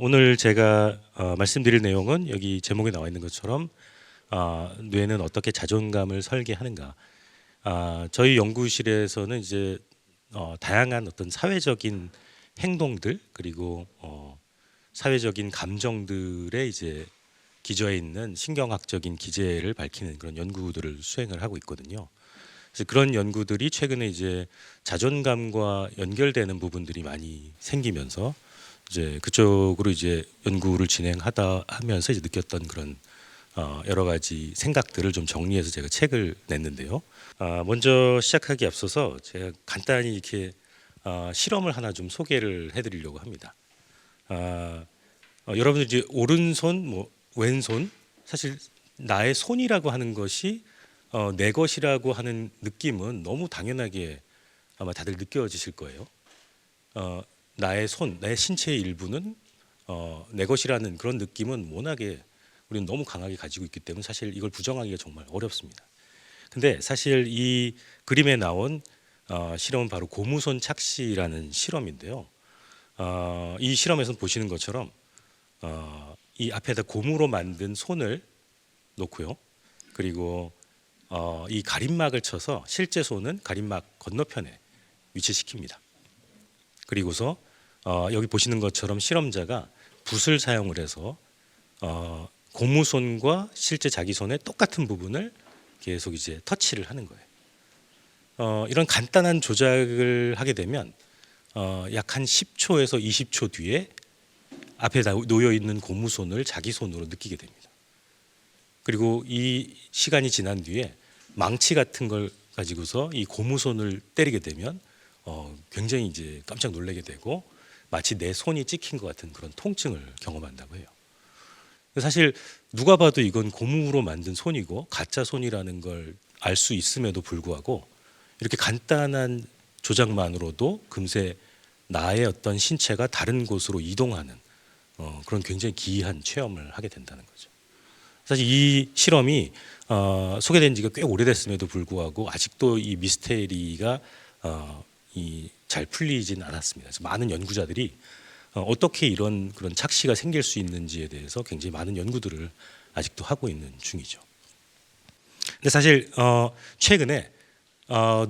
오늘 제가 말씀드릴 내용은 여기 제목에 나와 있는 것처럼 뇌는 어떻게 자존감을 설계하는가. 저희 연구실에서는 이제 다양한 어떤 사회적인 행동들 그리고 사회적인 감정들에 이제 기저에 있는 신경학적인 기제를 밝히는 그런 연구들을 수행을 하고 있거든요. 그래서 그런 연구들이 최근에 이제 자존감과 연결되는 부분들이 많이 생기면서 이제 그쪽으로 이제 연구를 진행하다 하면서 이제 느꼈던 그런 여러 가지 생각들을 좀 정리해서 제가 책을 냈는데요. 먼저 시작하기 앞서서 제가 간단히 이렇게 실험을 하나 좀 소개를 해드리려고 합니다. 여러분들 이제 오른손, 뭐 왼손, 사실 나의 손이라고 하는 것이 내 것이라고 하는 느낌은 너무 당연하게 아마 다들 느껴지실 거예요. 나의 손, 내 신체의 일부는 내 것이라는 그런 느낌은 워낙에 우리는 너무 강하게 가지고 있기 때문에 사실 이걸 부정하기가 정말 어렵습니다. 근데 사실 이 그림에 나온 실험은 바로 고무손 착시라는 실험인데요. 이 실험에서 보시는 것처럼 이 앞에다 고무로 만든 손을 놓고요. 그리고 이 가림막을 쳐서 실제 손은 가림막 건너편에 위치시킵니다. 그리고서 여기 보시는 것처럼 실험자가 붓을 사용을 해서 고무손과 실제 자기 손의 똑같은 부분을 계속 이제 터치를 하는 거예요. 이런 간단한 조작을 하게 되면 약 한 10초에서 20초 뒤에 앞에 놓여 있는 고무손을 자기 손으로 느끼게 됩니다. 그리고 이 시간이 지난 뒤에 망치 같은 걸 가지고서 이 고무손을 때리게 되면 굉장히 이제 깜짝 놀라게 되고 마치 내 손이 찍힌 것 같은 그런 통증을 경험한다고 해요. 사실 누가 봐도 이건 고무로 만든 손이고 가짜 손이라는 걸 알 수 있음에도 불구하고 이렇게 간단한 조작만으로도 금세 나의 어떤 신체가 다른 곳으로 이동하는 그런 굉장히 기이한 체험을 하게 된다는 거죠. 사실 이 실험이 소개된 지가 꽤 오래됐음에도 불구하고 아직도 이 미스테리가 잘 풀리진 않았습니다. 그래서 많은 연구자들이 어떻게 이런 그런 착시가 생길 수 있는지에 대해서 굉장히 많은 연구들을 아직도 하고 있는 중이죠. 근데 사실 최근에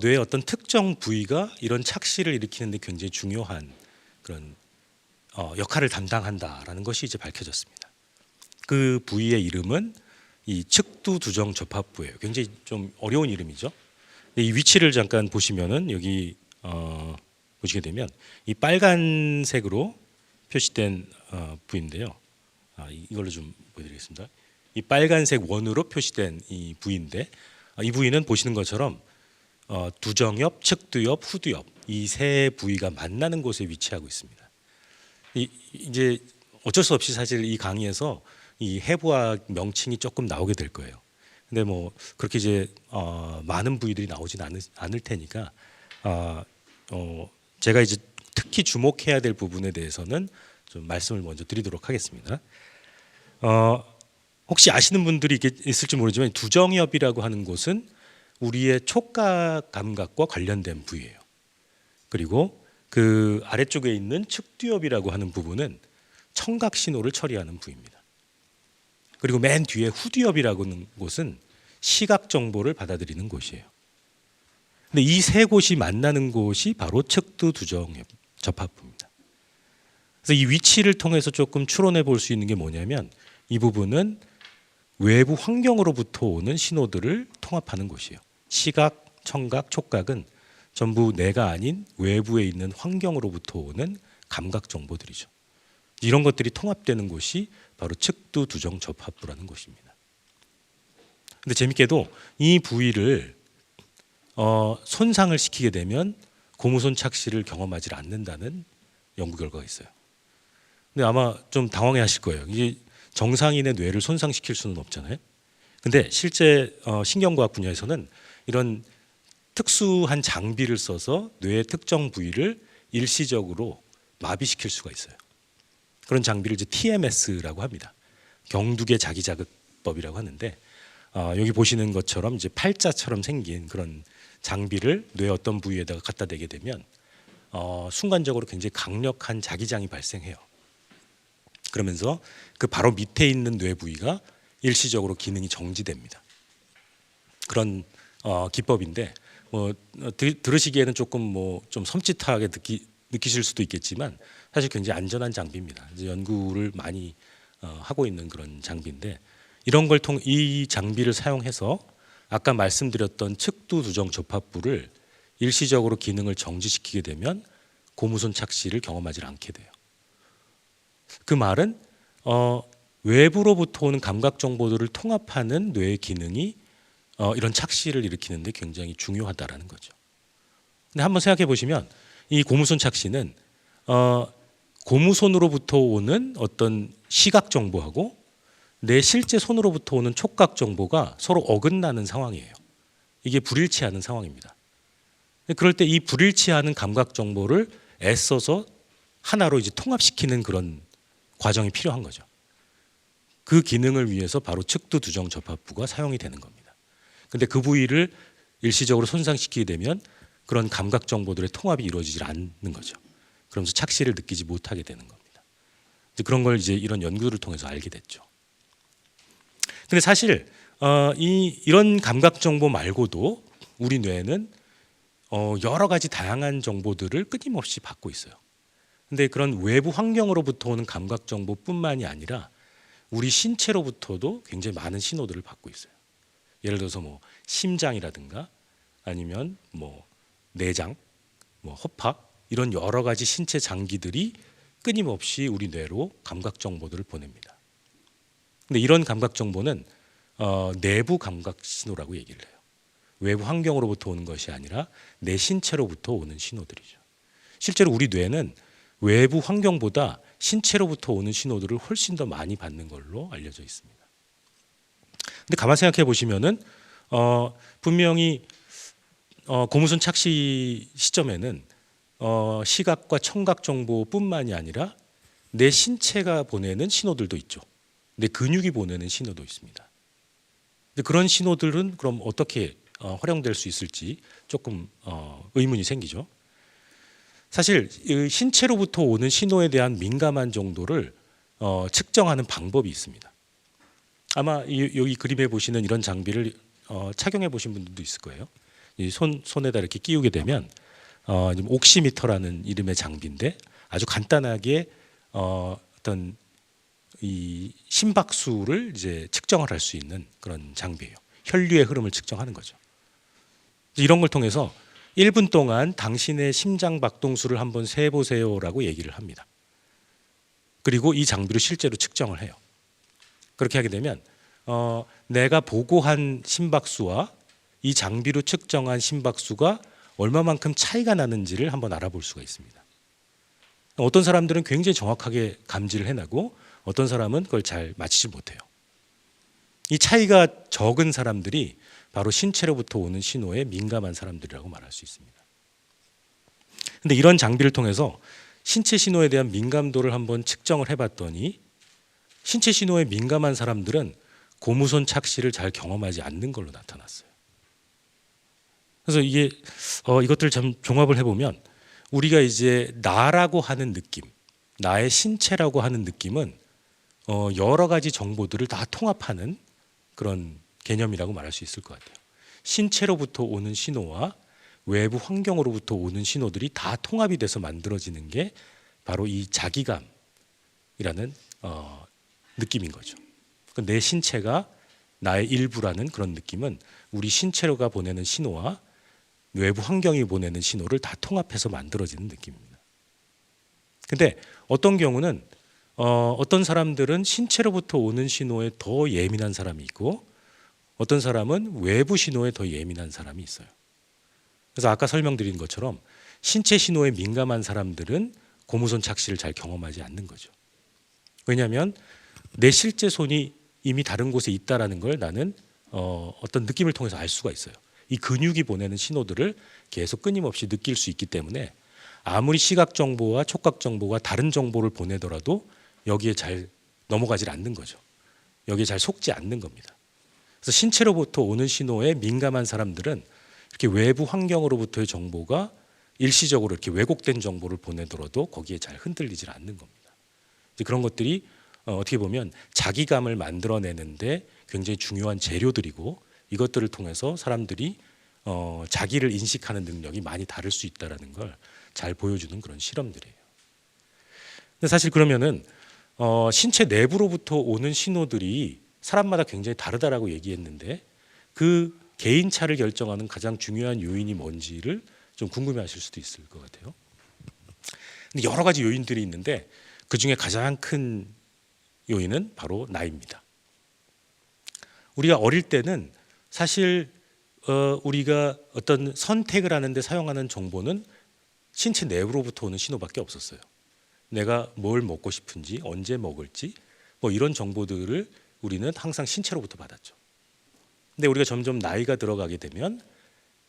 뇌의 어떤 특정 부위가 이런 착시를 일으키는 데 굉장히 중요한 그런 역할을 담당한다라는 것이 이제 밝혀졌습니다. 그 부위의 이름은 이 측두두정 접합부예요. 굉장히 좀 어려운 이름이죠. 이 위치를 잠깐 보시면은 여기 보시게 되면 이 빨간색으로 표시된 부위인데요. 이걸로 좀 보여드리겠습니다. 이 빨간색 원으로 표시된 이 부위인데 이 부위는 보시는 것처럼 두정엽, 측두엽, 후두엽 이 세 부위가 만나는 곳에 위치하고 있습니다. 이제 어쩔 수 없이 사실 이 강의에서 이 해부학 명칭이 조금 나오게 될 거예요. 근데 뭐 그렇게 이제 많은 부위들이 나오진 않을 테니까 제가 이제 특히 주목해야 될 부분에 대해서는 좀 말씀을 먼저 드리도록 하겠습니다. 혹시 아시는 분들이 있을지 모르지만 두정엽이라고 하는 곳은 우리의 촉각 감각과 관련된 부위예요. 그리고 그 아래쪽에 있는 측두엽이라고 하는 부분은 청각 신호를 처리하는 부위입니다. 그리고 맨 뒤에 후두엽이라고 하는 곳은 시각 정보를 받아들이는 곳이에요. 근데 이 세 곳이 만나는 곳이 바로 측두두정엽 접합부입니다. 그래서 이 위치를 통해서 조금 추론해 볼 수 있는 게 뭐냐면 이 부분은 외부 환경으로부터 오는 신호들을 통합하는 곳이에요. 시각, 청각, 촉각은 전부 내가 아닌 외부에 있는 환경으로부터 오는 감각 정보들이죠. 이런 것들이 통합되는 곳이 바로 측두두정 접합부라는 곳입니다. 근데 재밌게도 이 부위를 손상을 시키게 되면 고무손 착시를 경험하지 않는다는 연구 결과가 있어요. 근데 아마 좀 당황해 하실 거예요. 이게 정상인의 뇌를 손상시킬 수는 없잖아요. 근데 실제 신경과학 분야에서는 이런 특수한 장비를 써서 뇌의 특정 부위를 일시적으로 마비시킬 수가 있어요. 그런 장비를 이제 TMS라고 합니다. 경두계 자기자극법이라고 하는데 여기 보시는 것처럼 이제 팔자처럼 생긴 그런 장비를 뇌의 어떤 부위에다가 갖다 대게 되면 순간적으로 굉장히 강력한 자기장이 발생해요. 그러면서 그 바로 밑에 있는 뇌 부위가 일시적으로 기능이 정지됩니다. 그런 기법인데 들으시기에는 조금 좀 섬찟하게 느끼실 수도 있겠지만 사실 굉장히 안전한 장비입니다. 이제 연구를 많이 하고 있는 그런 장비인데 이 장비를 사용해서 아까 말씀드렸던 측두 두정 접합부를 일시적으로 기능을 정지시키게 되면 고무손 착시를 경험하지 않게 돼요. 그 말은 외부로부터 오는 감각 정보들을 통합하는 뇌의 기능이 이런 착시를 일으키는데 굉장히 중요하다라는 거죠. 근데 한번 생각해 보시면 이 고무손 착시는 고무손으로부터 오는 어떤 시각 정보하고 내 실제 손으로부터 오는 촉각 정보가 서로 어긋나는 상황이에요. 이게 불일치하는 상황입니다. 그럴 때 이 불일치하는 감각 정보를 애써서 하나로 이제 통합시키는 그런 과정이 필요한 거죠. 그 기능을 위해서 바로 측두 두정 접합부가 사용이 되는 겁니다. 근데 그 부위를 일시적으로 손상시키게 되면 그런 감각 정보들의 통합이 이루어지지 않는 거죠. 그러면서 착시를 느끼지 못하게 되는 겁니다. 이제 그런 걸 이제 이런 연구를 통해서 알게 됐죠. 근데 사실 이런 감각 정보 말고도 우리 뇌는 여러 가지 다양한 정보들을 끊임없이 받고 있어요. 근데 그런 외부 환경으로부터 오는 감각 정보뿐만이 아니라 우리 신체로부터도 굉장히 많은 신호들을 받고 있어요. 예를 들어서 심장이라든가 아니면 내장, 허파 이런 여러 가지 신체 장기들이 끊임없이 우리 뇌로 감각 정보들을 보냅니다. 근데 이런 감각 정보는 내부 감각 신호라고 얘기를 해요. 외부 환경으로부터 오는 것이 아니라 내 신체로부터 오는 신호들이죠. 실제로 우리 뇌는 외부 환경보다 신체로부터 오는 신호들을 훨씬 더 많이 받는 걸로 알려져 있습니다. 근데 가만 생각해 보시면은 분명히 고무손 착시 시점에는 시각과 청각 정보뿐만이 아니라 내 신체가 보내는 신호들도 있죠. 내 근육이 보내는 신호도 있습니다. 근데 그런 신호들은 그럼 어떻게 활용될 수 있을지 조금 의문이 생기죠. 사실 신체로부터 오는 신호에 대한 민감한 정도를 측정하는 방법이 있습니다. 아마 여기 그림에 보시는 이런 장비를 착용해 보신 분들도 있을 거예요. 이 손에다 이렇게 끼우게 되면 옥시미터라는 이름의 장비인데 아주 간단하게 어떤 이 심박수를 이제 측정을 할 수 있는 그런 장비예요. 혈류의 흐름을 측정하는 거죠. 이런 걸 통해서 1분 동안 당신의 심장 박동수를 한번 세보세요라고 얘기를 합니다. 그리고 이 장비로 실제로 측정을 해요. 그렇게 하게 되면 내가 보고한 심박수와 이 장비로 측정한 심박수가 얼마만큼 차이가 나는지를 한번 알아볼 수가 있습니다. 어떤 사람들은 굉장히 정확하게 감지를 해내고 어떤 사람은 그걸 잘 맞히지 못해요. 이 차이가 적은 사람들이 바로 신체로부터 오는 신호에 민감한 사람들이라고 말할 수 있습니다. 그런데 이런 장비를 통해서 신체 신호에 대한 민감도를 한번 측정을 해봤더니 신체 신호에 민감한 사람들은 고무손 착시를 잘 경험하지 않는 걸로 나타났어요. 그래서 이것들을 좀 종합을 해보면 우리가 이제 나라고 하는 느낌, 나의 신체라고 하는 느낌은 여러 가지 정보들을 다 통합하는 그런 개념이라고 말할 수 있을 것 같아요. 신체로부터 오는 신호와 외부 환경으로부터 오는 신호들이 다 통합이 돼서 만들어지는 게 바로 이 자기감이라는 느낌인 거죠. 내 신체가 나의 일부라는 그런 느낌은 우리 신체가 보내는 신호와 외부 환경이 보내는 신호를 다 통합해서 만들어지는 느낌입니다. 근데 어떤 경우는 어떤 사람들은 신체로부터 오는 신호에 더 예민한 사람이 있고 어떤 사람은 외부 신호에 더 예민한 사람이 있어요. 그래서 아까 설명드린 것처럼 신체 신호에 민감한 사람들은 고무손 착시를 잘 경험하지 않는 거죠. 왜냐하면 내 실제 손이 이미 다른 곳에 있다라는 걸 나는 어떤 느낌을 통해서 알 수가 있어요. 이 근육이 보내는 신호들을 계속 끊임없이 느낄 수 있기 때문에 아무리 시각 정보와 촉각 정보가 다른 정보를 보내더라도 여기에 잘 넘어가질 않는 거죠. 여기에 잘 속지 않는 겁니다. 그래서 신체로부터 오는 신호에 민감한 사람들은 이렇게 외부 환경으로부터의 정보가 일시적으로 이렇게 왜곡된 정보를 보내더라도 거기에 잘 흔들리질 않는 겁니다. 이제 그런 것들이 어떻게 보면 자기감을 만들어내는데 굉장히 중요한 재료들이고 이것들을 통해서 사람들이 자기를 인식하는 능력이 많이 다를 수 있다라는 걸 잘 보여주는 그런 실험들이에요. 근데 사실 그러면은 신체 내부로부터 오는 신호들이 사람마다 굉장히 다르다라고 얘기했는데 그 개인차를 결정하는 가장 중요한 요인이 뭔지를 좀 궁금해하실 수도 있을 것 같아요. 근데 여러 가지 요인들이 있는데 그 중에 가장 큰 요인은 바로 나이입니다. 우리가 어릴 때는 사실 우리가 어떤 선택을 하는데 사용하는 정보는 신체 내부로부터 오는 신호밖에 없었어요. 내가 뭘 먹고 싶은지, 언제 먹을지 뭐 이런 정보들을 우리는 항상 신체로부터 받았죠. 근데 우리가 점점 나이가 들어가게 되면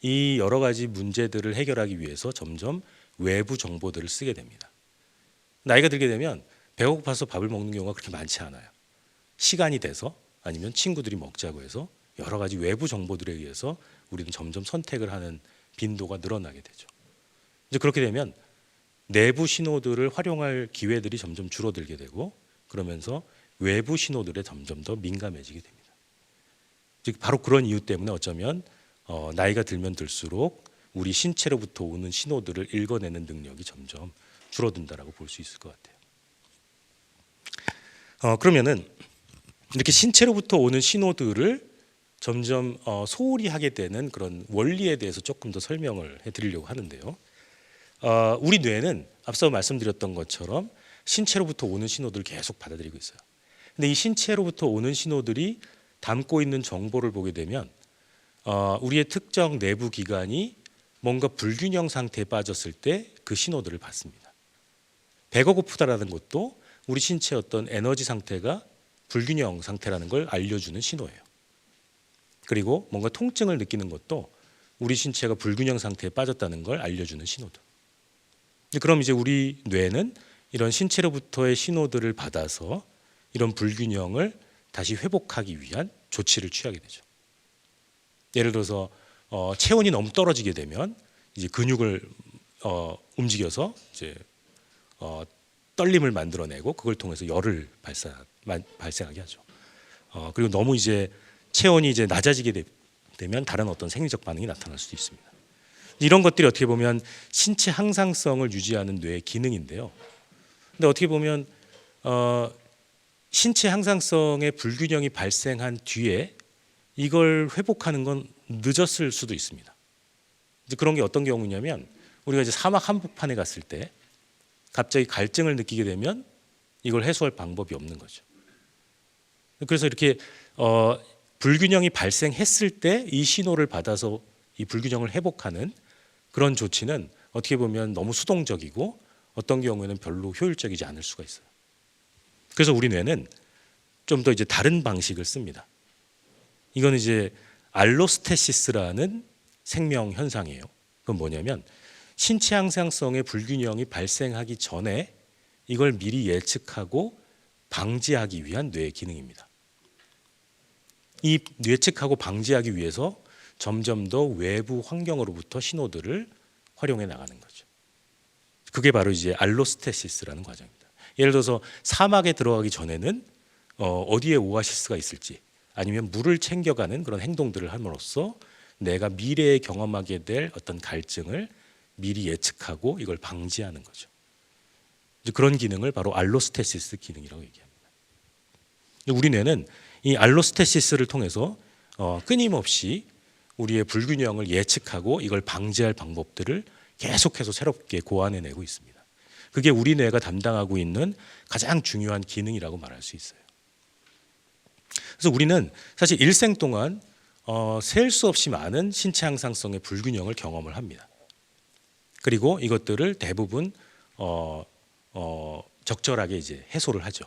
이 여러 가지 문제들을 해결하기 위해서 점점 외부 정보들을 쓰게 됩니다. 나이가 들게 되면 배가 고파서 밥을 먹는 경우가 그렇게 많지 않아요. 시간이 돼서 아니면 친구들이 먹자고 해서 여러 가지 외부 정보들에 의해서 우리는 점점 선택을 하는 빈도가 늘어나게 되죠. 이제 그렇게 되면 내부 신호들을 활용할 기회들이 점점 줄어들게 되고 그러면서 외부 신호들에 점점 더 민감해지게 됩니다. 즉 바로 그런 이유 때문에 어쩌면 나이가 들면 들수록 우리 신체로부터 오는 신호들을 읽어내는 능력이 점점 줄어든다라고 볼 수 있을 것 같아요. 그러면은 이렇게 신체로부터 오는 신호들을 점점 소홀히 하게 되는 그런 원리에 대해서 조금 더 설명을 해드리려고 하는데요. 우리 뇌는 앞서 말씀드렸던 것처럼 신체로부터 오는 신호들을 계속 받아들이고 있어요. 근데 이 신체로부터 오는 신호들이 담고 있는 정보를 보게 되면 우리의 특정 내부 기관이 뭔가 불균형 상태에 빠졌을 때 그 신호들을 받습니다. 배가 고프다라는 것도 우리 신체의 어떤 에너지 상태가 불균형 상태라는 걸 알려주는 신호예요. 그리고 뭔가 통증을 느끼는 것도 우리 신체가 불균형 상태에 빠졌다는 걸 알려주는 신호들. 그럼 이제 우리 뇌는 이런 신체로부터의 신호들을 받아서 이런 불균형을 다시 회복하기 위한 조치를 취하게 되죠. 예를 들어서 체온이 너무 떨어지게 되면 이제 근육을 움직여서 이제 떨림을 만들어내고 그걸 통해서 열을 발생하게 하죠. 그리고 너무 이제 체온이 이제 낮아지게 되면 다른 어떤 생리적 반응이 나타날 수도 있습니다. 이런 것들이 어떻게 보면 신체 항상성을 유지하는 뇌의 기능인데요. 근데 어떻게 보면 신체 항상성의 불균형이 발생한 뒤에 이걸 회복하는 건 늦었을 수도 있습니다. 이제 그런 게 어떤 경우냐면 우리가 이제 사막 한복판에 갔을 때 갑자기 갈증을 느끼게 되면 이걸 해소할 방법이 없는 거죠. 그래서 이렇게 불균형이 발생했을 때 이 신호를 받아서 이 불균형을 회복하는 그런 조치는 어떻게 보면 너무 수동적이고 어떤 경우에는 별로 효율적이지 않을 수가 있어요. 그래서 우리 뇌는 좀 더 이제 다른 방식을 씁니다. 이건 이제 알로스테시스라는 생명 현상이에요. 그건 뭐냐면 신체 항상성의 불균형이 발생하기 전에 이걸 미리 예측하고 방지하기 위한 뇌의 기능입니다. 이 예측하고 방지하기 위해서 점점 더 외부 환경으로부터 신호들을 활용해 나가는 거죠. 그게 바로 이제 알로스테시스라는 과정입니다. 예를 들어서 사막에 들어가기 전에는 어디에 오아시스가 있을지 아니면 물을 챙겨가는 그런 행동들을 함으로써 내가 미래에 경험하게 될 어떤 갈증을 미리 예측하고 이걸 방지하는 거죠. 그런 기능을 바로 알로스테시스 기능이라고 얘기합니다. 우리 뇌는 이 알로스테시스를 통해서 끊임없이 우리의 불균형을 예측하고 이걸 방지할 방법들을 계속해서 새롭게 고안해내고 있습니다. 그게 우리 뇌가 담당하고 있는 가장 중요한 기능이라고 말할 수 있어요. 그래서 우리는 사실 일생 동안 셀 수 없이 많은 신체 항상성의 불균형을 경험을 합니다. 그리고 이것들을 대부분 적절하게 이제 해소를 하죠.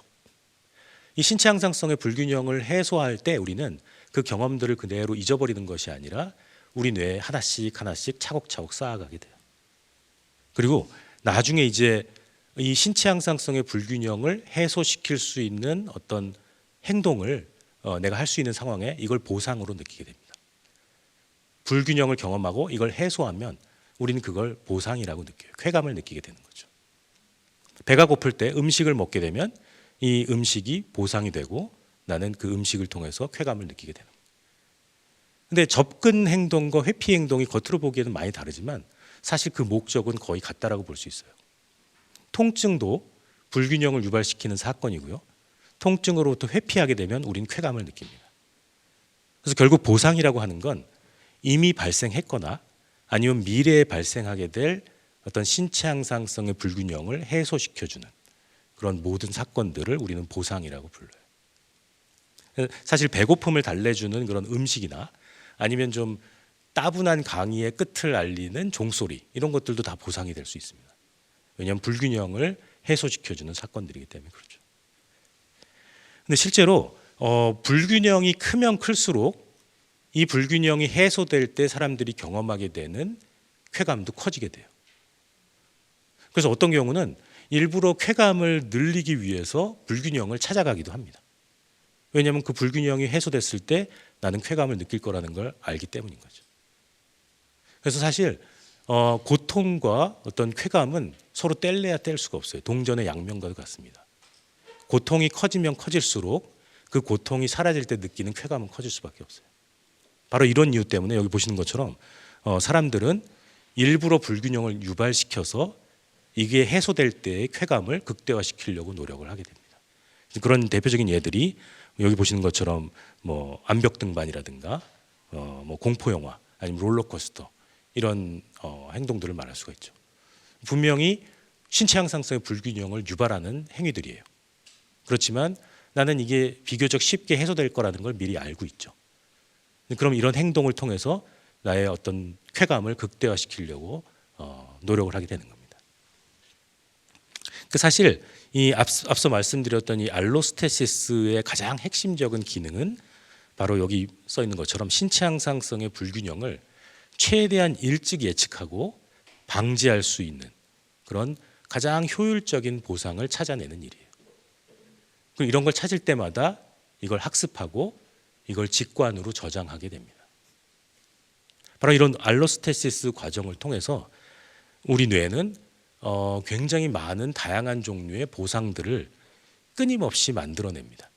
이 신체 항상성의 불균형을 해소할 때 우리는 그 경험들을 그대로 잊어버리는 것이 아니라 우리 뇌에 하나씩 하나씩 차곡차곡 쌓아가게 돼요. 그리고 나중에 이제 이 신체 항상성의 불균형을 해소시킬 수 있는 어떤 행동을 내가 할 수 있는 상황에 이걸 보상으로 느끼게 됩니다. 불균형을 경험하고 이걸 해소하면 우리는 그걸 보상이라고 느껴요. 쾌감을 느끼게 되는 거죠. 배가 고플 때 음식을 먹게 되면 이 음식이 보상이 되고 나는 그 음식을 통해서 쾌감을 느끼게 되는 거예요. 근데 접근 행동과 회피 행동이 겉으로 보기에는 많이 다르지만 사실 그 목적은 거의 같다라고 볼 수 있어요. 통증도 불균형을 유발시키는 사건이고요. 통증으로부터 회피하게 되면 우린 쾌감을 느낍니다. 그래서 결국 보상이라고 하는 건 이미 발생했거나 아니면 미래에 발생하게 될 어떤 신체 향상성의 불균형을 해소시켜주는 그런 모든 사건들을 우리는 보상이라고 불러요. 사실 배고픔을 달래주는 그런 음식이나 아니면 좀 따분한 강의의 끝을 알리는 종소리 이런 것들도 다 보상이 될 수 있습니다. 왜냐하면 불균형을 해소시켜주는 사건들이기 때문에 그렇죠. 근데 실제로 불균형이 크면 클수록 이 불균형이 해소될 때 사람들이 경험하게 되는 쾌감도 커지게 돼요. 그래서 어떤 경우는 일부러 쾌감을 늘리기 위해서 불균형을 찾아가기도 합니다. 왜냐하면 그 불균형이 해소됐을 때 나는 쾌감을 느낄 거라는 걸 알기 때문인 거죠. 그래서 사실 고통과 어떤 쾌감은 서로 뗄래야 뗄 수가 없어요. 동전의 양면과도 같습니다. 고통이 커지면 커질수록 그 고통이 사라질 때 느끼는 쾌감은 커질 수밖에 없어요. 바로 이런 이유 때문에 여기 보시는 것처럼 사람들은 일부러 불균형을 유발시켜서 이게 해소될 때의 쾌감을 극대화시키려고 노력을 하게 됩니다. 그런 대표적인 예들이 여기 보시는 것처럼 뭐 암벽 등반이라든가 뭐 공포 영화 아니면 롤러코스터 이런 행동들을 말할 수가 있죠. 분명히 신체 향상성의 불균형을 유발하는 행위들이에요. 그렇지만 나는 이게 비교적 쉽게 해소될 거라는 걸 미리 알고 있죠. 그럼 이런 행동을 통해서 나의 어떤 쾌감을 극대화시키려고 노력을 하게 되는 겁니다. 사실 이 앞서 말씀드렸던 이 알로스테시스의 가장 핵심적인 기능은 바로 여기 써 있는 것처럼 신체 향상성의 불균형을 최대한 일찍 예측하고 방지할 수 있는 그런 가장 효율적인 보상을 찾아내는 일이에요. 그리고 이런 걸 찾을 때마다 이걸 학습하고 이걸 직관으로 저장하게 됩니다. 바로 이런 알로스테시스 과정을 통해서 우리 뇌는 굉장히 많은 다양한 종류의 보상들을 끊임없이 만들어냅니다.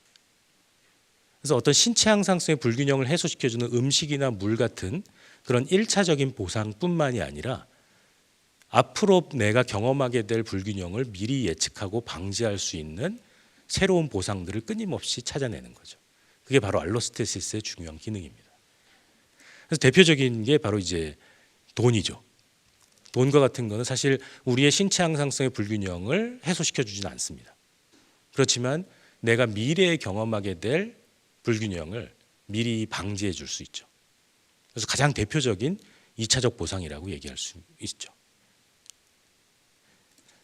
그래서 어떤 신체 향상성의 불균형을 해소시켜주는 음식이나 물 같은 그런 1차적인 보상뿐만이 아니라 앞으로 내가 경험하게 될 불균형을 미리 예측하고 방지할 수 있는 새로운 보상들을 끊임없이 찾아내는 거죠. 그게 바로 알로스테시스의 중요한 기능입니다. 그래서 대표적인 게 바로 이제 돈이죠. 돈과 같은 거는 사실 우리의 신체 향상성의 불균형을 해소시켜 주지는 않습니다. 그렇지만 내가 미래에 경험하게 될 불균형을 미리 방지해 줄 수 있죠. 그래서 가장 대표적인 2차적 보상이라고 얘기할 수 있죠.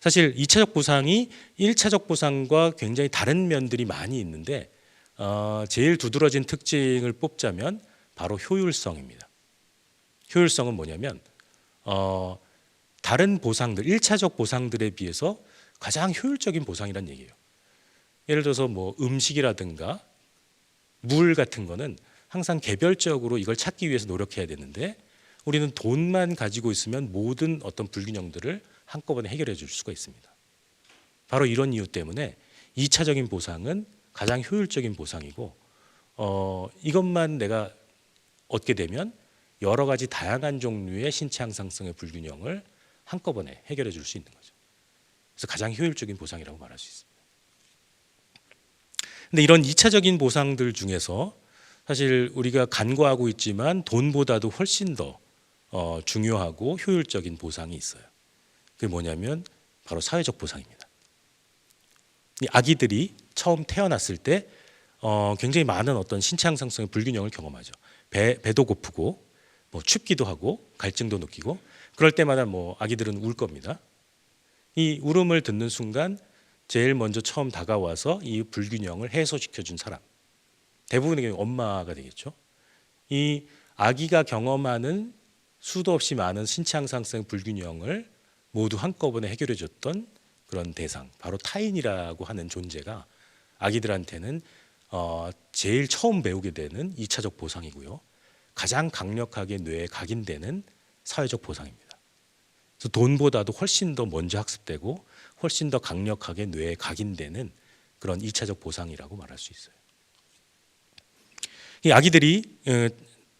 사실 2차적 보상이 1차적 보상과 굉장히 다른 면들이 많이 있는데 제일 두드러진 특징을 뽑자면 바로 효율성입니다. 효율성은 뭐냐면 다른 보상들, 1차적 보상들에 비해서 가장 효율적인 보상이란 얘기예요. 예를 들어서 뭐 음식이라든가 물 같은 거는 항상 개별적으로 이걸 찾기 위해서 노력해야 되는데 우리는 돈만 가지고 있으면 모든 어떤 불균형들을 한꺼번에 해결해 줄 수가 있습니다. 바로 이런 이유 때문에 2차적인 보상은 가장 효율적인 보상이고 이것만 내가 얻게 되면 여러 가지 다양한 종류의 신체 향상성의 불균형을 한꺼번에 해결해 줄 수 있는 거죠. 그래서 가장 효율적인 보상이라고 말할 수 있습니다. 근데 이런 2차적인 보상들 중에서 사실 우리가 간과하고 있지만 돈보다도 훨씬 더 중요하고 효율적인 보상이 있어요. 그게 뭐냐면 바로 사회적 보상입니다. 이 아기들이 처음 태어났을 때 굉장히 많은 어떤 신체 향상성의 불균형을 경험하죠. 배도 고프고 뭐 춥기도 하고 갈증도 느끼고 그럴 때마다 뭐 아기들은 울 겁니다. 이 울음을 듣는 순간 제일 먼저 처음 다가와서 이 불균형을 해소시켜준 사람 대부분의 경우 엄마가 되겠죠. 이 아기가 경험하는 수도 없이 많은 신체 향상성의 불균형을 모두 한꺼번에 해결해 줬던 그런 대상 바로 타인이라고 하는 존재가 아기들한테는 제일 처음 배우게 되는 2차적 보상이고요. 가장 강력하게 뇌에 각인되는 사회적 보상입니다. 그래서 돈보다도 훨씬 더 먼저 학습되고 훨씬 더 강력하게 뇌에 각인되는 그런 2차적 보상이라고 말할 수 있어요. 이 아기들이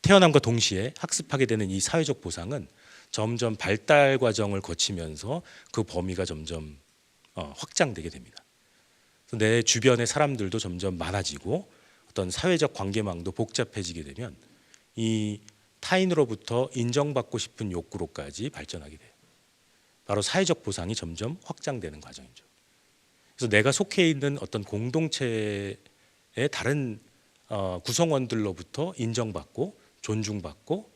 태어남과 동시에 학습하게 되는 이 사회적 보상은 점점 발달 과정을 거치면서 그 범위가 점점 확장되게 됩니다. 내 주변의 사람들도 점점 많아지고 어떤 사회적 관계망도 복잡해지게 되면 이 타인으로부터 인정받고 싶은 욕구로까지 발전하게 돼요. 바로 사회적 보상이 점점 확장되는 과정이죠. 그래서 내가 속해 있는 어떤 공동체의 다른 구성원들로부터 인정받고 존중받고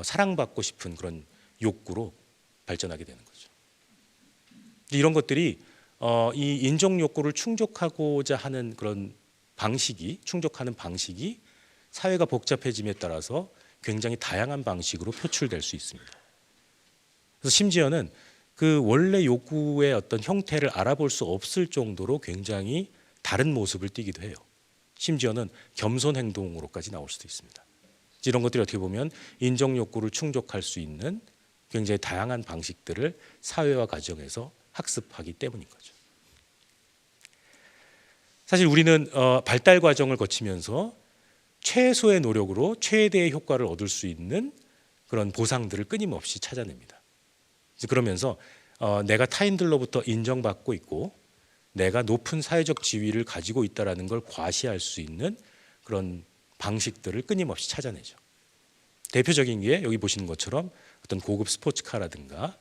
사랑받고 싶은 그런 욕구로 발전하게 되는 거죠. 이런 것들이 이 인정 욕구를 충족하고자 하는 그런 충족하는 방식이 사회가 복잡해짐에 따라서 굉장히 다양한 방식으로 표출될 수 있습니다. 그래서 심지어는 그 원래 욕구의 어떤 형태를 알아볼 수 없을 정도로 굉장히 다른 모습을 띠기도 해요. 심지어는 겸손 행동으로까지 나올 수도 있습니다. 이런 것들이 어떻게 보면 인정 욕구를 충족할 수 있는 굉장히 다양한 방식들을 사회와 가정에서 학습하기 때문인 거죠. 사실 우리는 발달 과정을 거치면서 최소의 노력으로 최대의 효과를 얻을 수 있는 그런 보상들을 끊임없이 찾아냅니다. 그러면서 내가 타인들로부터 인정받고 있고 내가 높은 사회적 지위를 가지고 있다는 걸 과시할 수 있는 그런 방식들을 끊임없이 찾아내죠. 대표적인 게 여기 보시는 것처럼 어떤 고급 스포츠카라든가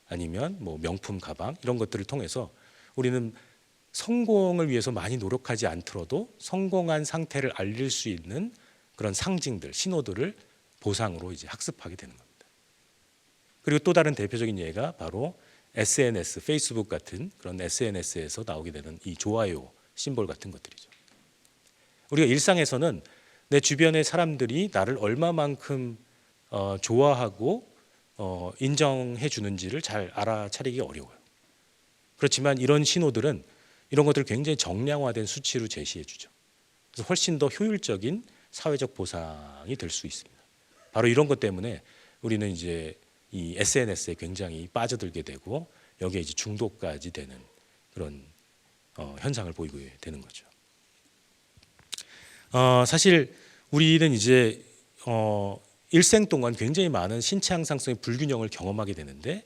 아니면 뭐 명품 가방 이런 것들을 통해서 우리는 성공을 위해서 많이 노력하지 않더라도 성공한 상태를 알릴 수 있는 그런 상징들, 신호들을 보상으로 이제 학습하게 되는 겁니다. 그리고 또 다른 대표적인 예가 바로 SNS, 페이스북 같은 그런 SNS에서 나오게 되는 이 좋아요 심볼 같은 것들이죠. 우리가 일상에서는 내 주변의 사람들이 나를 얼마만큼 좋아하고 인정해 주는지를 잘 알아차리기 어려워요. 그렇지만 이런 신호들은 이런 것들을 굉장히 정량화된 수치로 제시해 주죠. 그래서 훨씬 더 효율적인 사회적 보상이 될 수 있습니다. 바로 이런 것 때문에 우리는 이제 이 SNS에 굉장히 빠져들게 되고 여기에 이제 중독까지 되는 그런 현상을 보이게 되는 거죠. 사실 우리는 이제 일생 동안 굉장히 많은 신체 항상성의 불균형을 경험하게 되는데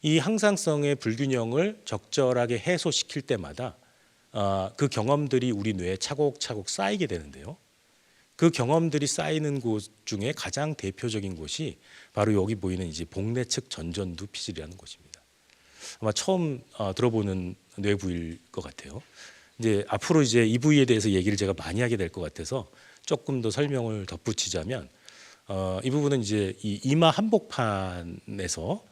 이 항상성의 불균형을 적절하게 해소시킬 때마다 그 경험들이 우리 뇌에 차곡차곡 쌓이게 되는데요. 그 경험들이 쌓이는 곳 중에 가장 대표적인 곳이 바로 여기 보이는 이제 복내측 전전두 피질이라는 곳입니다. 아마 처음 들어보는 뇌 부위일 것 같아요. 이제 앞으로 이제 이 부위에 대해서 얘기를 제가 많이 하게 될 것 같아서 조금 더 설명을 덧붙이자면 이 부분은 이제 이 이마 한복판에서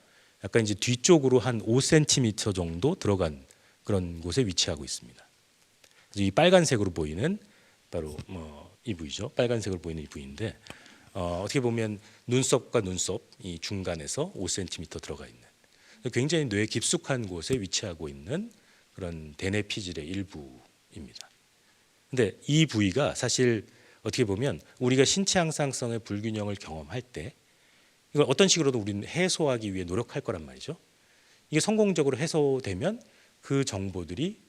약간 이제 뒤쪽으로 한 5cm 정도 들어간 그런 곳에 위치하고 있습니다. 이 빨간색으로 보이는 바로 이 부위죠. 빨간색으로 보이는 이 부위인데 어떻게 보면 눈썹과 눈썹 이 중간에서 5cm 들어가 있는 굉장히 뇌 깊숙한 곳에 위치하고 있는 그런 대뇌 피질의 일부입니다. 근데 이 부위가 사실 어떻게 보면 우리가 신체 항상성의 불균형을 경험할 때 이걸 어떤 식으로든 우리는 해소하기 위해 노력할 거란 말이죠. 이게 성공적으로 해소되면 그 정보들이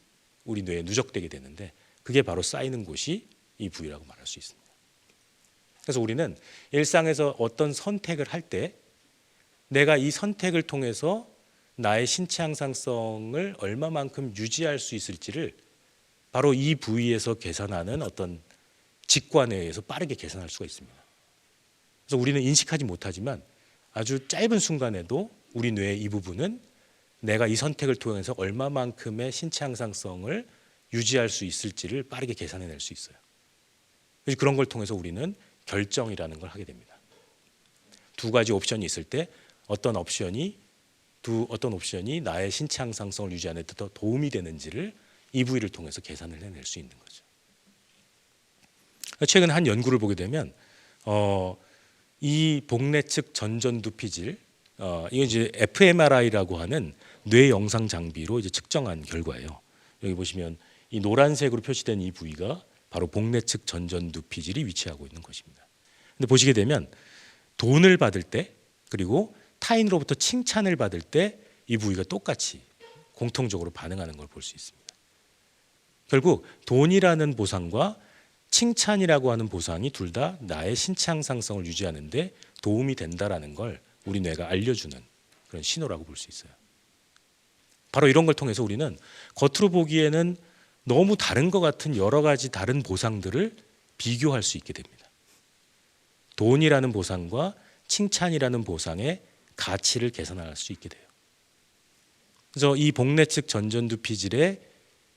우리 뇌에 누적되게 되는데 그게 바로 쌓이는 곳이 이 부위라고 말할 수 있습니다. 그래서 우리는 일상에서 어떤 선택을 할 때 내가 이 선택을 통해서 나의 신체 항상성을 얼마만큼 유지할 수 있을지를 바로 이 부위에서 계산하는 어떤 직관에 의해서 빠르게 계산할 수가 있습니다. 그래서 우리는 인식하지 못하지만 아주 짧은 순간에도 우리 뇌의 이 부분은 내가 이 선택을 통해서 얼마만큼의 신체 항상성을 유지할 수 있을지를 빠르게 계산해낼 수 있어요. 그래서 그런 걸 통해서 우리는 결정이라는 걸 하게 됩니다. 두 가지 옵션이 있을 때 어떤 옵션이 나의 신체 항상성을 유지하는 데 더 도움이 되는지를 이 부위를 통해서 계산을 해낼 수 있는 거죠. 최근 한 연구를 보게 되면 이 복내측 전전두 피질 이게 이제 fMRI라고 하는 뇌 영상 장비로 이제 측정한 결과예요. 여기 보시면 이 노란색으로 표시된 이 부위가 바로 복내측 전전두 피질이 위치하고 있는 곳입니다. 근데 보시게 되면 돈을 받을 때 그리고 타인으로부터 칭찬을 받을 때 이 부위가 똑같이 공통적으로 반응하는 걸 볼 수 있습니다. 결국 돈이라는 보상과 칭찬이라고 하는 보상이 둘 다 나의 신체 향상성을 유지하는 데 도움이 된다라는 걸 우리 뇌가 알려주는 그런 신호라고 볼 수 있어요. 바로 이런 걸 통해서 우리는 겉으로 보기에는 너무 다른 것 같은 여러 가지 다른 보상들을 비교할 수 있게 됩니다. 돈이라는 보상과 칭찬이라는 보상의 가치를 계산할 수 있게 돼요. 그래서 이 복내측 전전두 피질의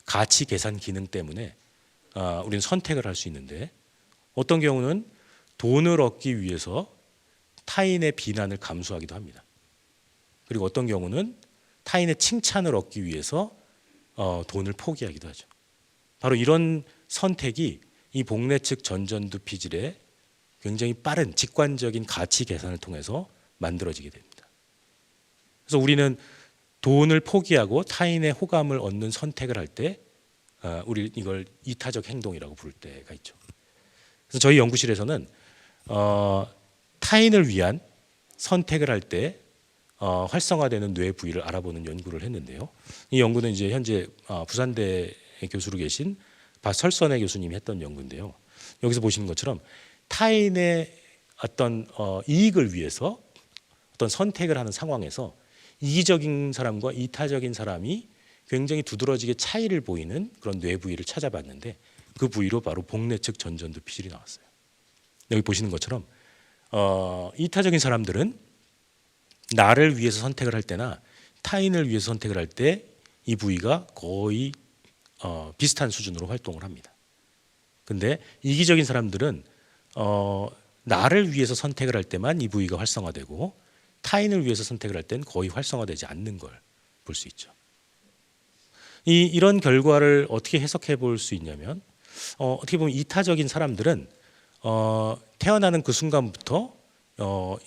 가치 계산 기능 때문에 우리는 선택을 할 수 있는데, 어떤 경우는 돈을 얻기 위해서 타인의 비난을 감수하기도 합니다. 그리고 어떤 경우는 타인의 칭찬을 얻기 위해서 돈을 포기하기도 하죠. 바로 이런 선택이 이 복내측 전전두 피질의 굉장히 빠른 직관적인 가치 계산을 통해서 만들어지게 됩니다. 그래서 우리는 돈을 포기하고 타인의 호감을 얻는 선택을 할 때 우리 이걸 이타적 행동이라고 부를 때가 있죠. 그래서 저희 연구실에서는 타인을 위한 선택을 할 때 활성화되는 뇌 부위를 알아보는 연구를 했는데요. 이 연구는 이제 현재 부산대 교수로 계신 박설선의 교수님이 했던 연구인데요. 여기서 보시는 것처럼 타인의 어떤 이익을 위해서 어떤 선택을 하는 상황에서 이기적인 사람과 이타적인 사람이 굉장히 두드러지게 차이를 보이는 그런 뇌 부위를 찾아봤는데, 그 부위로 바로 복내측 전전두 피질이 나왔어요. 여기 보시는 것처럼 이타적인 사람들은 나를 위해서 선택을 할 때나 타인을 위해서 선택을 할 때 이 부위가 거의 비슷한 수준으로 활동을 합니다. 근데 이기적인 사람들은 나를 위해서 선택을 할 때만 이 부위가 활성화되고 타인을 위해서 선택을 할 때는 거의 활성화되지 않는 걸 볼 수 있죠. 이런 결과를 어떻게 해석해 볼 수 있냐면, 어떻게 보면 이타적인 사람들은 태어나는 그 순간부터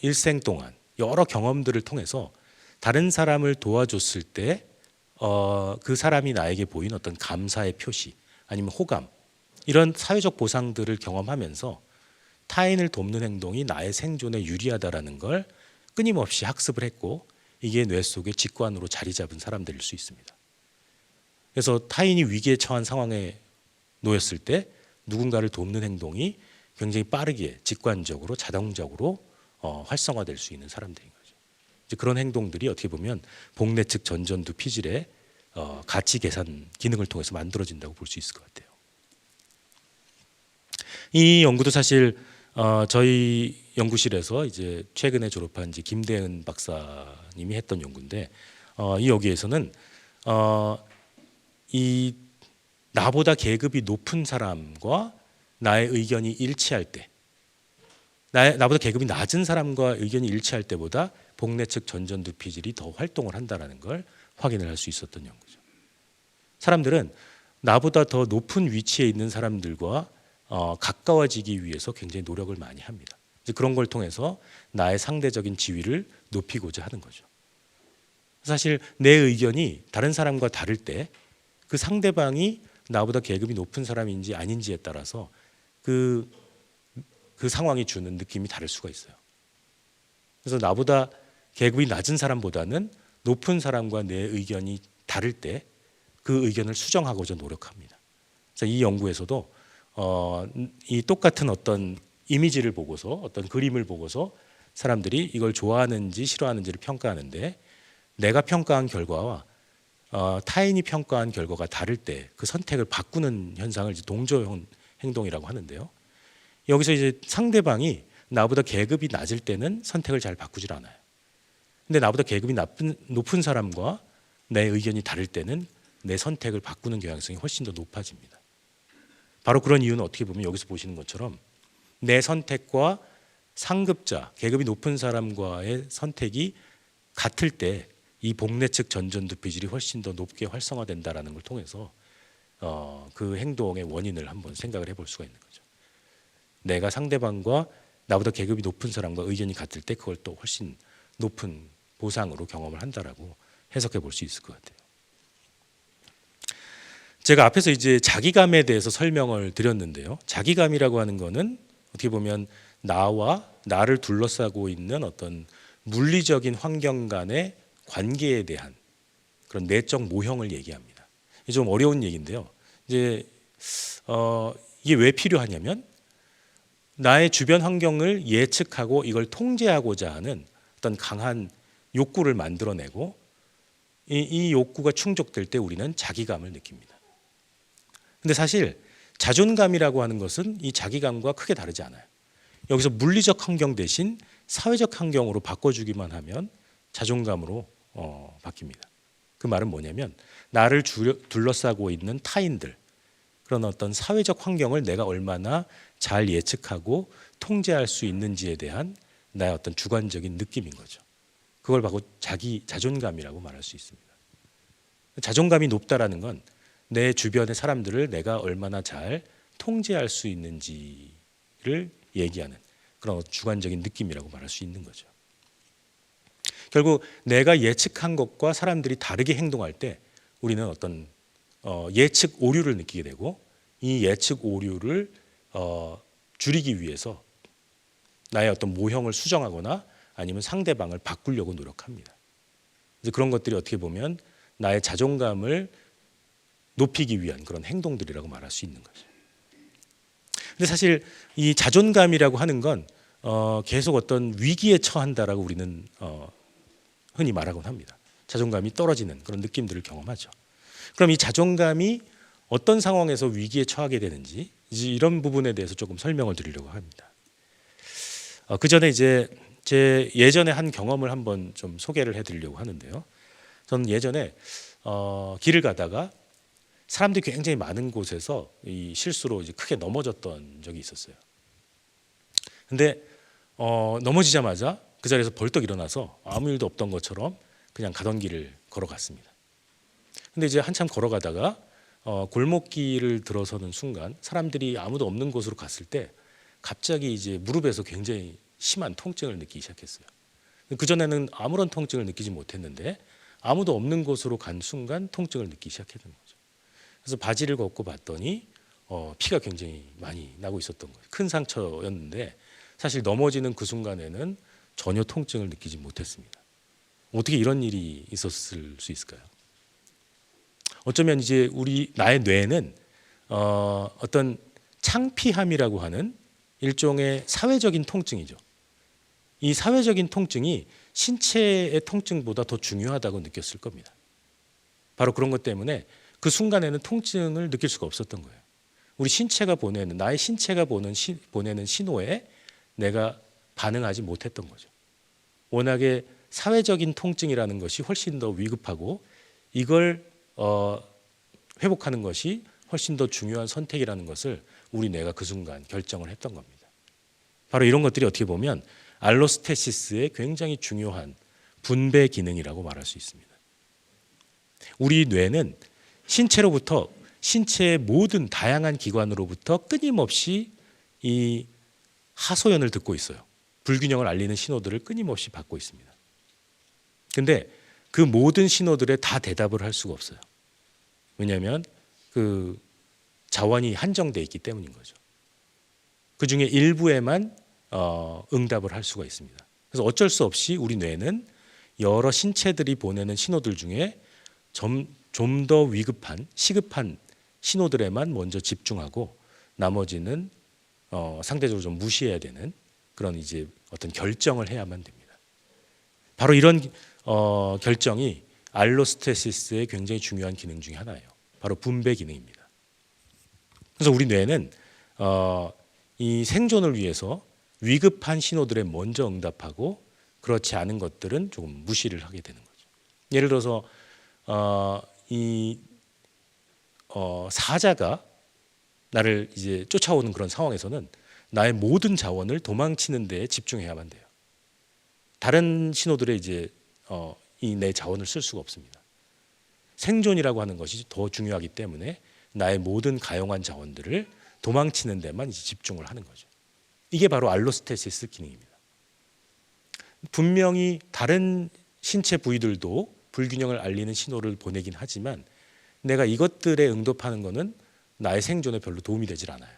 일생 동안 여러 경험들을 통해서 다른 사람을 도와줬을 때 그 사람이 나에게 보인 어떤 감사의 표시 아니면 호감, 이런 사회적 보상들을 경험하면서 타인을 돕는 행동이 나의 생존에 유리하다라는 걸 끊임없이 학습을 했고, 이게 뇌 속에 직관으로 자리 잡은 사람들일 수 있습니다. 그래서 타인이 위기에 처한 상황에 놓였을 때 누군가를 돕는 행동이 굉장히 빠르게 직관적으로 자동적으로 활성화될 수 있는 사람들인 거죠. 이제 그런 행동들이 어떻게 보면 복내측 전전두 피질의 가치 계산 기능을 통해서 만들어진다고 볼 수 있을 것 같아요. 이 연구도 사실 저희 연구실에서 이제 최근에 졸업한 이제 김대은 박사님이 했던 연구인데, 이 여기에서는 이 나보다 계급이 높은 사람과 나의 의견이 일치할 때, 나보다 계급이 낮은 사람과 의견이 일치할 때보다 복내측 전전두 피질이 더 활동을 한다는 걸 확인을 할 수 있었던 연구죠. 사람들은 나보다 더 높은 위치에 있는 사람들과 가까워지기 위해서 굉장히 노력을 많이 합니다. 이제 그런 걸 통해서 나의 상대적인 지위를 높이고자 하는 거죠. 사실 내 의견이 다른 사람과 다를 때 그 상대방이 나보다 계급이 높은 사람인지 아닌지에 따라서 그 상황이 주는 느낌이 다를 수가 있어요. 그래서 나보다 계급이 낮은 사람보다는 높은 사람과 내 의견이 다를 때 그 의견을 수정하고자 노력합니다. 그래서 이 연구에서도 이 똑같은 어떤 이미지를 보고서, 어떤 그림을 보고서 사람들이 이걸 좋아하는지 싫어하는지를 평가하는데, 내가 평가한 결과와 타인이 평가한 결과가 다를 때 그 선택을 바꾸는 현상을 이제 동조 행동이라고 하는데요. 여기서 이제 상대방이 나보다 계급이 낮을 때는 선택을 잘 바꾸질 않아요. 근데 나보다 계급이 높은 사람과 내 의견이 다를 때는 내 선택을 바꾸는 경향성이 훨씬 더 높아집니다. 바로 그런 이유는 어떻게 보면 여기서 보시는 것처럼 내 선택과 상급자, 계급이 높은 사람과의 선택이 같을 때 이 복내측 전전두 피질이 훨씬 더 높게 활성화된다는 걸 통해서 그 행동의 원인을 한번 생각을 해볼 수가 있는 거죠. 내가 상대방과 나보다 계급이 높은 사람과 의견이 같을 때 그걸 또 훨씬 높은 보상으로 경험을 한다라고 해석해 볼 수 있을 것 같아요. 제가 앞에서 이제 자기감에 대해서 설명을 드렸는데요. 자기감이라고 하는 거는 어떻게 보면 나와 나를 둘러싸고 있는 어떤 물리적인 환경 간의 관계에 대한 그런 내적 모형을 얘기합니다. 이게 좀 어려운 얘기인데요. 이제 이게 왜 필요하냐면 나의 주변 환경을 예측하고 이걸 통제하고자 하는 어떤 강한 욕구를 만들어내고 이 욕구가 충족될 때 우리는 자기감을 느낍니다. 근데 사실 자존감이라고 하는 것은 이 자기감과 크게 다르지 않아요. 여기서 물리적 환경 대신 사회적 환경으로 바꿔주기만 하면 자존감으로 바뀝니다. 그 말은 뭐냐면 나를 둘러싸고 있는 타인들, 그런 어떤 사회적 환경을 내가 얼마나 잘 예측하고 통제할 수 있는지에 대한 나의 어떤 주관적인 느낌인 거죠. 그걸 바로 자존감이라고 말할 수 있습니다. 자존감이 높다라는 건 내 주변의 사람들을 내가 얼마나 잘 통제할 수 있는지를 얘기하는 그런 주관적인 느낌이라고 말할 수 있는 거죠. 결국 내가 예측한 것과 사람들이 다르게 행동할 때 우리는 어떤 예측 오류를 느끼게 되고 이 예측 오류를 줄이기 위해서 나의 어떤 모형을 수정하거나 아니면 상대방을 바꾸려고 노력합니다. 그래서 그런 것들이 어떻게 보면 나의 자존감을 높이기 위한 그런 행동들이라고 말할 수 있는 거죠. 근데 사실 이 자존감이라고 하는 건 계속 어떤 위기에 처한다라고 우리는 흔히 말하곤 합니다. 자존감이 떨어지는 그런 느낌들을 경험하죠. 그럼 이 자존감이 어떤 상황에서 위기에 처하게 되는지 이런 부분에 대해서 조금 설명을 드리려고 합니다. 그 전에 이제 제 예전에 한 경험을 한번 좀 소개를 해드리려고 하는데요. 저는 예전에 길을 가다가 사람들이 굉장히 많은 곳에서 이 실수로 이제 크게 넘어졌던 적이 있었어요. 근데 넘어지자마자 그 자리에서 벌떡 일어나서 아무 일도 없던 것처럼 그냥 가던 길을 걸어갔습니다. 근데 이제 한참 걸어가다가 골목길을 들어서는 순간 사람들이 아무도 없는 곳으로 갔을 때 갑자기 이제 무릎에서 굉장히 심한 통증을 느끼기 시작했어요. 그전에는 아무런 통증을 느끼지 못했는데 아무도 없는 곳으로 간 순간 통증을 느끼기 시작했던 거죠. 그래서 바지를 걷고 봤더니 피가 굉장히 많이 나고 있었던 거예요. 큰 상처였는데 사실 넘어지는 그 순간에는 전혀 통증을 느끼지 못했습니다. 어떻게 이런 일이 있었을 수 있을까요? 어쩌면 이제 나의 뇌는 어떤 창피함이라고 하는 일종의 사회적인 통증이죠. 이 사회적인 통증이 신체의 통증보다 더 중요하다고 느꼈을 겁니다. 바로 그런 것 때문에 그 순간에는 통증을 느낄 수가 없었던 거예요. 나의 신체가 보내는 신호에 내가 반응하지 못했던 거죠. 워낙에 사회적인 통증이라는 것이 훨씬 더 위급하고 이걸 회복하는 것이 훨씬 더 중요한 선택이라는 것을 우리 뇌가 그 순간 결정을 했던 겁니다. 바로 이런 것들이 어떻게 보면 알로스테시스의 굉장히 중요한 분배 기능이라고 말할 수 있습니다. 우리 뇌는 신체의 모든 다양한 기관으로부터 끊임없이 이 하소연을 듣고 있어요. 불균형을 알리는 신호들을 끊임없이 받고 있습니다. 근데 그 모든 신호들에 다 대답을 할 수가 없어요. 왜냐하면 그 자원이 한정되어 있기 때문인 거죠. 그 중에 일부에만 응답을 할 수가 있습니다. 그래서 어쩔 수 없이 우리 뇌는 여러 신체들이 보내는 신호들 중에 좀 더 시급한 신호들에만 먼저 집중하고 나머지는 상대적으로 좀 무시해야 되는 그런 이제 어떤 결정을 해야만 됩니다. 바로 이런 결정이 알로스테시스의 굉장히 중요한 기능 중에 하나예요. 바로 분배 기능입니다. 그래서 우리 뇌는 이 생존을 위해서 위급한 신호들에 먼저 응답하고 그렇지 않은 것들은 조금 무시를 하게 되는 거죠. 예를 들어서 사자가 나를 이제 쫓아오는 그런 상황에서는 나의 모든 자원을 도망치는 데에 집중해야만 돼요. 다른 신호들에 이제 이 내 자원을 쓸 수가 없습니다. 생존이라고 하는 것이 더 중요하기 때문에 나의 모든 가용한 자원들을 도망치는 데만 이제 집중을 하는 거죠. 이게 바로 알로스테시스 기능입니다. 분명히 다른 신체 부위들도 불균형을 알리는 신호를 보내긴 하지만 내가 이것들에 응답하는 것은 나의 생존에 별로 도움이 되질 않아요.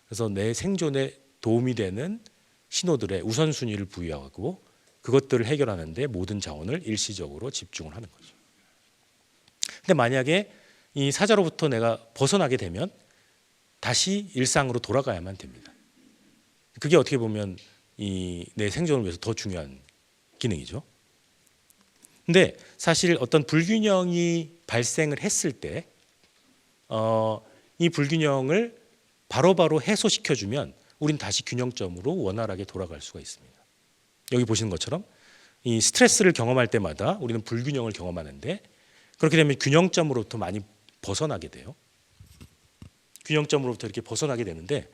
그래서 내 생존에 도움이 되는 신호들에 우선순위를 부여하고 그것들을 해결하는 데 모든 자원을 일시적으로 집중을 하는 거죠. 근데 만약에 이 사자로부터 내가 벗어나게 되면 다시 일상으로 돌아가야만 됩니다. 그게 어떻게 보면 이 내 생존을 위해서 더 중요한 기능이죠. 근데 사실 어떤 불균형이 발생을 했을 때 이 불균형을 바로바로 해소시켜주면 우린 다시 균형점으로 원활하게 돌아갈 수가 있습니다. 여기 보시는 것처럼 이 스트레스를 경험할 때마다 우리는 불균형을 경험하는데, 그렇게 되면 균형점으로부터 많이 벗어나게 돼요. 균형점으로부터 이렇게 벗어나게 되는데,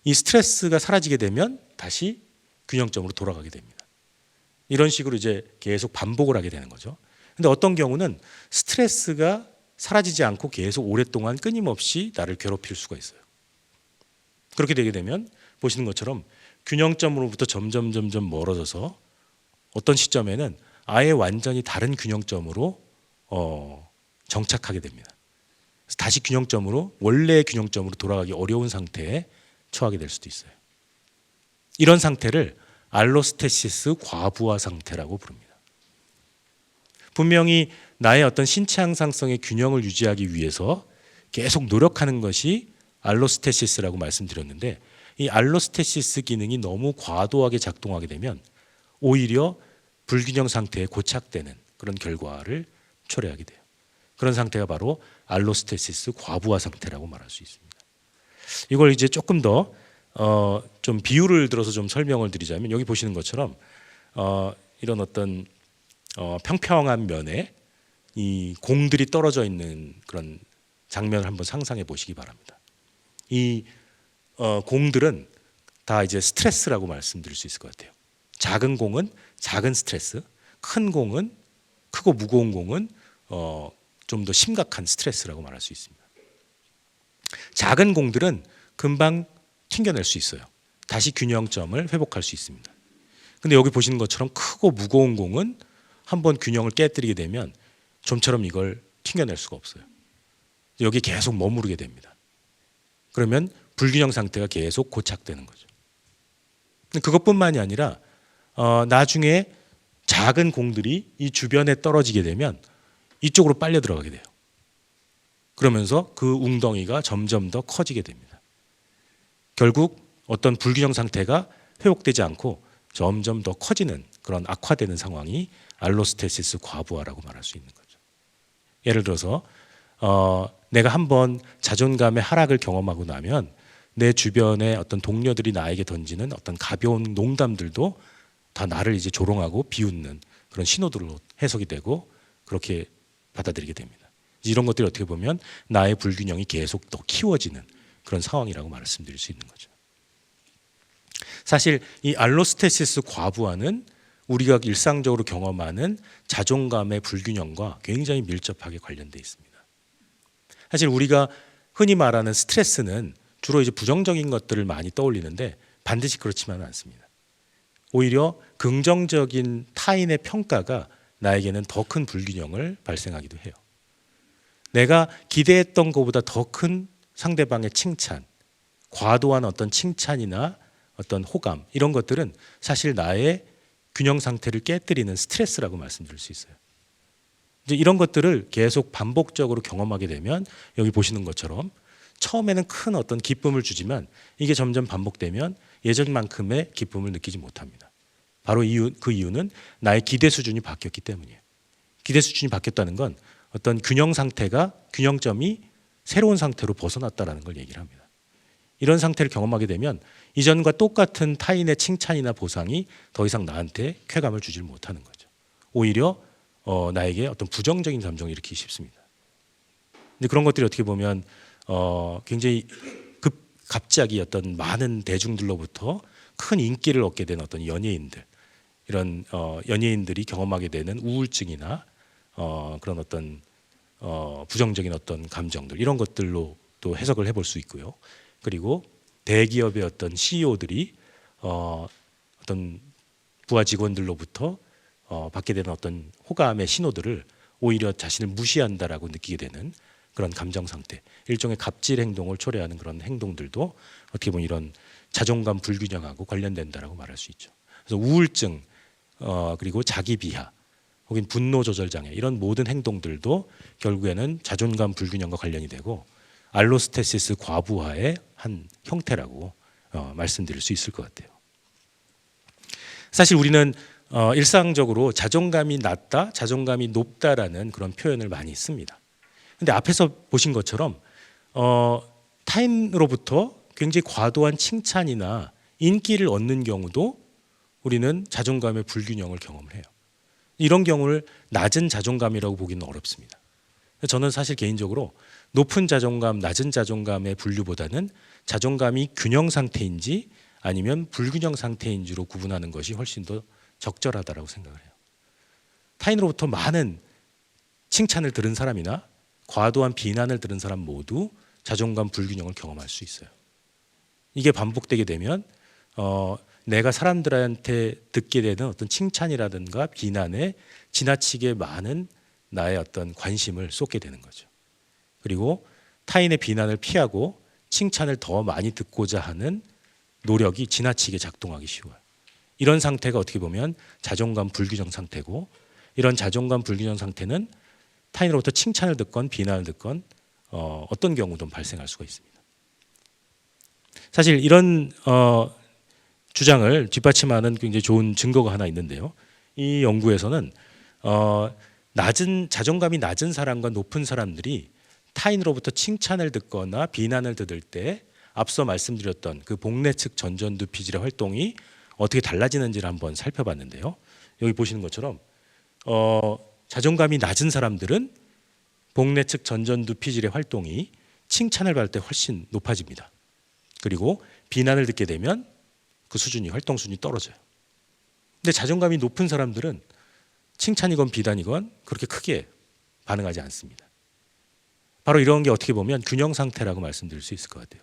이 스트레스가 사라지게 되면 다시 균형점으로 돌아가게 됩니다. 이런 식으로 이제 계속 반복을 하게 되는 거죠. 근데 어떤 경우는 스트레스가 사라지지 않고 계속 오랫동안 끊임없이 나를 괴롭힐 수가 있어요. 그렇게 되게 되면 보시는 것처럼 균형점으로부터 점점 멀어져서 어떤 시점에는 아예 완전히 다른 균형점으로 정착하게 됩니다. 그래서 다시 균형점으로, 원래의 균형점으로 돌아가기 어려운 상태에 처하게 될 수도 있어요. 이런 상태를 알로스테시스 과부하 상태라고 부릅니다. 분명히 나의 어떤 신체 항상성의 균형을 유지하기 위해서 계속 노력하는 것이 알로스테시스라고 말씀드렸는데, 이 알로스테시스 기능이 너무 과도하게 작동하게 되면 오히려 불균형 상태에 고착되는 그런 결과를 초래하게 돼요. 그런 상태가 바로 알로스테시스 과부하 상태라고 말할 수 있습니다. 이걸 이제 조금 더 좀 비유를 들어서 좀 설명을 드리자면, 여기 보시는 것처럼 이런 어떤 평평한 면에 이 공들이 떨어져 있는 그런 장면을 한번 상상해 보시기 바랍니다. 이 공들은 다 이제 스트레스라고 말씀드릴 수 있을 것 같아요. 작은 공은 작은 스트레스, 큰 공은, 크고 무거운 공은 좀 더 심각한 스트레스라고 말할 수 있습니다. 작은 공들은 금방 튕겨낼 수 있어요. 다시 균형점을 회복할 수 있습니다. 근데 여기 보시는 것처럼 크고 무거운 공은 한번 균형을 깨뜨리게 되면 좀처럼 이걸 튕겨낼 수가 없어요. 여기 계속 머무르게 됩니다. 그러면 불균형 상태가 계속 고착되는 거죠. 그것뿐만이 아니라 나중에 작은 공들이 이 주변에 떨어지게 되면 이쪽으로 빨려 들어가게 돼요. 그러면서 그 웅덩이가 점점 더 커지게 됩니다. 결국 어떤 불균형 상태가 회복되지 않고 점점 더 커지는 그런 악화되는 상황이 알로스테시스 과부하라고 말할 수 있는 거죠. 예를 들어서 내가 한번 자존감의 하락을 경험하고 나면 내 주변의 어떤 동료들이 나에게 던지는 어떤 가벼운 농담들도 다 나를 이제 조롱하고 비웃는 그런 신호들로 해석이 되고 그렇게 받아들이게 됩니다. 이런 것들이 어떻게 보면 나의 불균형이 계속 더 키워지는 그런 상황이라고 말씀드릴 수 있는 거죠. 사실 이 알로스테시스 과부하는 우리가 일상적으로 경험하는 자존감의 불균형과 굉장히 밀접하게 관련되어 있습니다. 사실 우리가 흔히 말하는 스트레스는 주로 이제 부정적인 것들을 많이 떠올리는데 반드시 그렇지만은 않습니다. 오히려 긍정적인 타인의 평가가 나에게는 더 큰 불균형을 발생하기도 해요. 내가 기대했던 것보다 더 큰 상대방의 칭찬, 과도한 어떤 칭찬이나 어떤 호감, 이런 것들은 사실 나의 균형 상태를 깨뜨리는 스트레스라고 말씀드릴 수 있어요. 이제 이런 것들을 계속 반복적으로 경험하게 되면 여기 보시는 것처럼 처음에는 큰 어떤 기쁨을 주지만 이게 점점 반복되면 예전만큼의 기쁨을 느끼지 못합니다. 바로 그 이유는 나의 기대 수준이 바뀌었기 때문이에요. 기대 수준이 바뀌었다는 건 어떤 균형 상태가, 균형점이 새로운 상태로 벗어났다는 걸 얘기를 합니다. 이런 상태를 경험하게 되면 이전과 똑같은 타인의 칭찬이나 보상이 더 이상 나한테 쾌감을 주질 못하는 거죠. 오히려 나에게 어떤 부정적인 감정을 일으키기 쉽습니다. 근데 그런 것들이 어떻게 보면 굉장히 갑자기 어떤 많은 대중들로부터 큰 인기를 얻게 된 어떤 연예인들, 이런 연예인들이 경험하게 되는 우울증이나 그런 어떤 부정적인 어떤 감정들, 이런 것들로 또 해석을 해볼 수 있고요. 그리고 대기업의 어떤 CEO들이 어떤 부하 직원들로부터 받게 되는 어떤 호감의 신호들을 오히려 자신을 무시한다라고 느끼게 되는 그런 감정 상태, 일종의 갑질 행동을 초래하는 그런 행동들도 어떻게 보면 이런 자존감 불균형하고 관련된다라고 말할 수 있죠. 그래서 우울증, 그리고 자기 비하, 혹은 분노 조절 장애 이런 모든 행동들도 결국에는 자존감 불균형과 관련이 되고 알로스테시스 과부하의 한 형태라고 말씀드릴 수 있을 것 같아요. 사실 우리는 일상적으로 자존감이 낮다, 자존감이 높다라는 그런 표현을 많이 씁니다. 근데 앞에서 보신 것처럼 타인으로부터 굉장히 과도한 칭찬이나 인기를 얻는 경우도 우리는 자존감의 불균형을 경험을 해요. 이런 경우를 낮은 자존감이라고 보기는 어렵습니다. 저는 사실 개인적으로 높은 자존감, 낮은 자존감의 분류보다는 자존감이 균형 상태인지 아니면 불균형 상태인지로 구분하는 것이 훨씬 더 적절하다고 생각을 해요. 타인으로부터 많은 칭찬을 들은 사람이나 과도한 비난을 들은 사람 모두 자존감 불균형을 경험할 수 있어요. 이게 반복되게 되면 내가 사람들한테 듣게 되는 어떤 칭찬이라든가 비난에 지나치게 많은 나의 어떤 관심을 쏟게 되는 거죠. 그리고 타인의 비난을 피하고 칭찬을 더 많이 듣고자 하는 노력이 지나치게 작동하기 쉬워요. 이런 상태가 어떻게 보면 자존감 불균형 상태고, 이런 자존감 불균형 상태는 타인으로부터 칭찬을 듣건 비난을 듣건 어떤 경우든 발생할 수가 있습니다. 사실 이런 주장을 뒷받침하는 굉장히 좋은 증거가 하나 있는데요. 이 연구에서는 자존감이 낮은 사람과 높은 사람들이 타인으로부터 칭찬을 듣거나 비난을 들을 때 앞서 말씀드렸던 그 복내측 전전두피질의 활동이 어떻게 달라지는지를 한번 살펴봤는데요. 여기 보시는 것처럼 자존감이 낮은 사람들은 복내측 전전두피질의 활동이 칭찬을 받을 때 훨씬 높아집니다. 그리고 비난을 듣게 되면 그 수준이, 활동 수준이 떨어져요. 근데 자존감이 높은 사람들은 칭찬이건 비난이건 그렇게 크게 반응하지 않습니다. 바로 이런 게 어떻게 보면 균형 상태라고 말씀드릴 수 있을 것 같아요.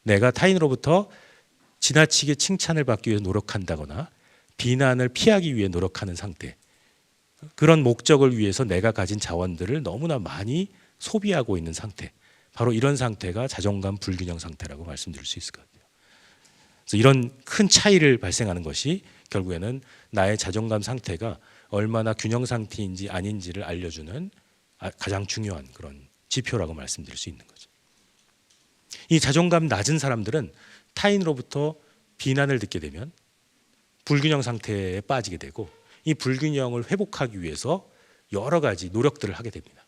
내가 타인으로부터 지나치게 칭찬을 받기 위해 노력한다거나 비난을 피하기 위해 노력하는 상태, 그런 목적을 위해서 내가 가진 자원들을 너무나 많이 소비하고 있는 상태, 바로 이런 상태가 자존감 불균형 상태라고 말씀드릴 수 있을 것 같아요. 그래서 이런 큰 차이를 발생하는 것이 결국에는 나의 자존감 상태가 얼마나 균형 상태인지 아닌지를 알려주는 가장 중요한 그런 지표라고 말씀드릴 수 있는 거죠. 이 자존감 낮은 사람들은 타인으로부터 비난을 듣게 되면 불균형 상태에 빠지게 되고, 이 불균형을 회복하기 위해서 여러 가지 노력들을 하게 됩니다.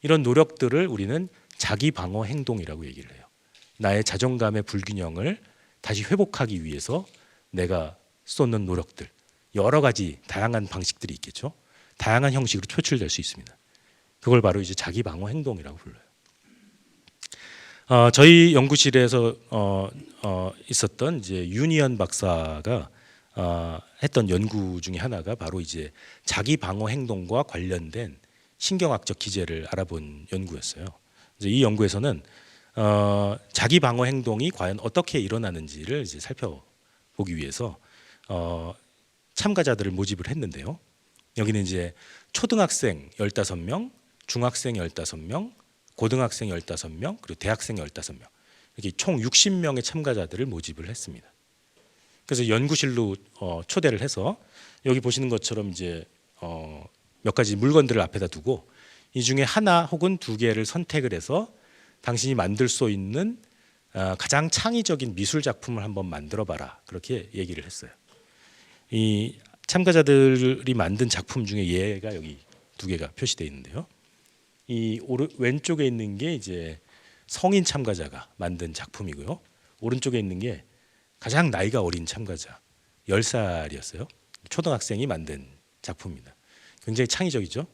이런 노력들을 우리는 자기 방어 행동이라고 얘기를 해요. 나의 자존감의 불균형을 다시 회복하기 위해서 내가 쏟는 노력들, 여러 가지 다양한 방식들이 있겠죠. 다양한 형식으로 표출될 수 있습니다. 그걸 바로 이제 자기 방어 행동이라고 불러요. 저희 연구실에서 있었던 이제 윤희연 박사가 했던 연구 중에 하나가 바로 이제 자기 방어 행동과 관련된 신경학적 기제를 알아본 연구였어요. 이 연구에서는 자기 방어 행동이 과연 어떻게 일어나는지를 이제 살펴보기 위해서 참가자들을 모집을 했는데요. 여기는 이제 초등학생 15명, 중학생 15명, 고등학생 15명, 그리고 대학생 15명, 이렇게 총 60명의 참가자들을 모집을 했습니다. 그래서 연구실로 초대를 해서 여기 보시는 것처럼 이제 몇 가지 물건들을 앞에다 두고 이 중에 하나 혹은 두 개를 선택을 해서 당신이 만들 수 있는 가장 창의적인 미술 작품을 한번 만들어 봐라, 그렇게 얘기를 했어요. 이 참가자들이 만든 작품 중에 예가 여기 두 개가 표시되어 있는데요. 이 왼쪽에 있는 게 이제 성인 참가자가 만든 작품이고요. 오른쪽에 있는 게 가장 나이가 어린 참가자, 10살이었어요. 초등학생이 만든 작품입니다. 굉장히 창의적이죠.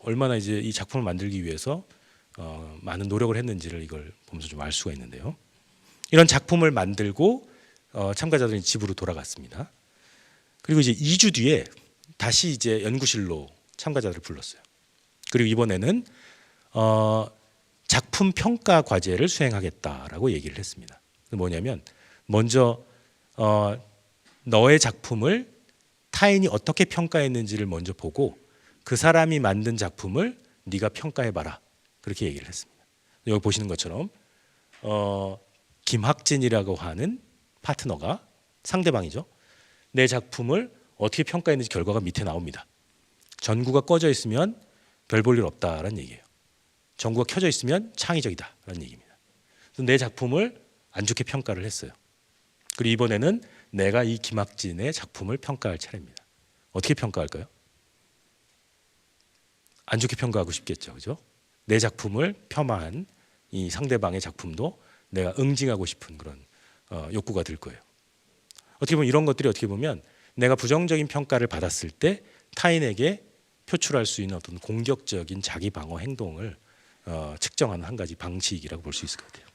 얼마나 이제 이 작품을 만들기 위해서 많은 노력을 했는지를 이걸 보면서 좀 알 수가 있는데요. 이런 작품을 만들고 참가자들이 집으로 돌아갔습니다. 그리고 이제 2주 뒤에 다시 이제 연구실로 참가자들을 불렀어요. 그리고 이번에는 작품 평가 과제를 수행하겠다라고 얘기를 했습니다. 뭐냐면 먼저 너의 작품을 타인이 어떻게 평가했는지를 먼저 보고 그 사람이 만든 작품을 네가 평가해봐라, 그렇게 얘기를 했습니다. 여기 보시는 것처럼 김학진이라고 하는 파트너가, 상대방이죠, 내 작품을 어떻게 평가했는지 결과가 밑에 나옵니다. 전구가 꺼져 있으면 별 볼 일 없다라는 얘기예요. 전구가 켜져 있으면 창의적이다라는 얘기입니다. 그래서 내 작품을 안 좋게 평가를 했어요. 그리고 이번에는 내가 이 김학진의 작품을 평가할 차례입니다. 어떻게 평가할까요? 안 좋게 평가하고 싶겠죠, 그죠? 내 작품을 폄하한 이 상대방의 작품도 내가 응징하고 싶은 그런 욕구가 들 거예요. 어떻게 보면 이런 것들이 어떻게 보면 내가 부정적인 평가를 받았을 때 타인에게 표출할 수 있는 어떤 공격적인 자기 방어 행동을 측정하는 한 가지 방식이라고 볼 수 있을 것 같아요.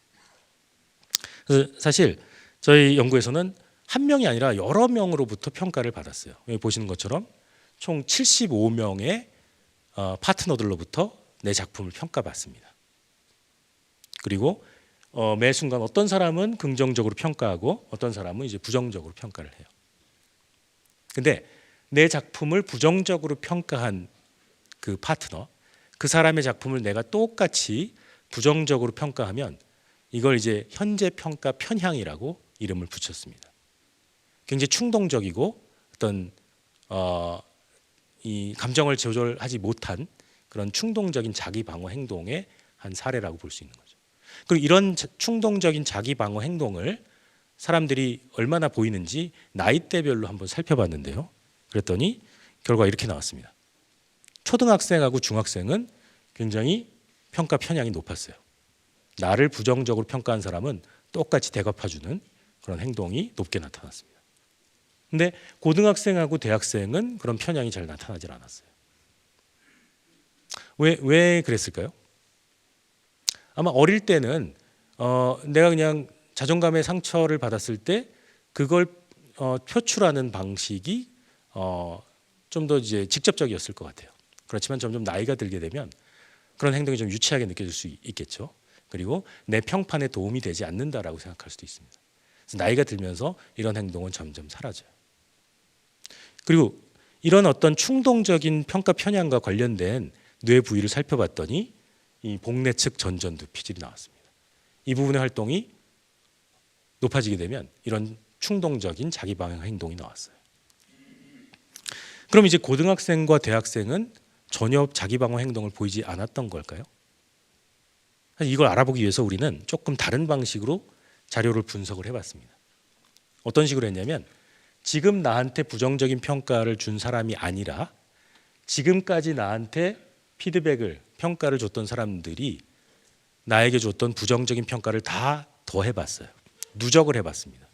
그래서 사실 저희 연구에서는 한 명이 아니라 여러 명으로부터 평가를 받았어요. 여기 보시는 것처럼 총 75명의 파트너들로부터 내 작품을 평가받습니다. 그리고 매 순간 어떤 사람은 긍정적으로 평가하고 어떤 사람은 이제 부정적으로 평가를 해요. 근데 내 작품을 부정적으로 평가한 그 파트너, 그 사람의 작품을 내가 똑같이 부정적으로 평가하면 이걸 이제 현재 평가 편향이라고 이름을 붙였습니다. 굉장히 충동적이고 어떤 이 감정을 조절하지 못한 그런 충동적인 자기 방어 행동의 한 사례라고 볼 수 있는 거죠. 그리고 이런 충동적인 자기 방어 행동을 사람들이 얼마나 보이는지 나이대별로 한번 살펴봤는데요. 그랬더니 결과가 이렇게 나왔습니다. 초등학생하고 중학생은 굉장히 평가 편향이 높았어요. 나를 부정적으로 평가한 사람은 똑같이 대갚아주는 그런 행동이 높게 나타났습니다. 근데 고등학생하고 대학생은 그런 편향이 잘 나타나질 않았어요. 왜 그랬을까요? 아마 어릴 때는 내가 그냥 자존감의 상처를 받았을 때 그걸 표출하는 방식이 좀 더 이제 직접적이었을 것 같아요. 그렇지만 점점 나이가 들게 되면 그런 행동이 좀 유치하게 느껴질 수 있겠죠. 그리고 내 평판에 도움이 되지 않는다라고 생각할 수도 있습니다. 그래서 나이가 들면서 이런 행동은 점점 사라져요. 그리고 이런 어떤 충동적인 평가 편향과 관련된 뇌 부위를 살펴봤더니 이 복내측 전전두 피질이 나왔습니다. 이 부분의 활동이 높아지게 되면 이런 충동적인 자기 방어 행동이 나왔어요. 그럼 이제 고등학생과 대학생은 전혀 자기 방어 행동을 보이지 않았던 걸까요? 이걸 알아보기 위해서 우리는 조금 다른 방식으로 자료를 분석을 해봤습니다. 어떤 식으로 했냐면 지금 나한테 부정적인 평가를 준 사람이 아니라 지금까지 나한테 피드백을 평가를 줬던 사람들이 나에게 줬던 부정적인 평가를 다 더해봤어요. 누적을 해봤습니다.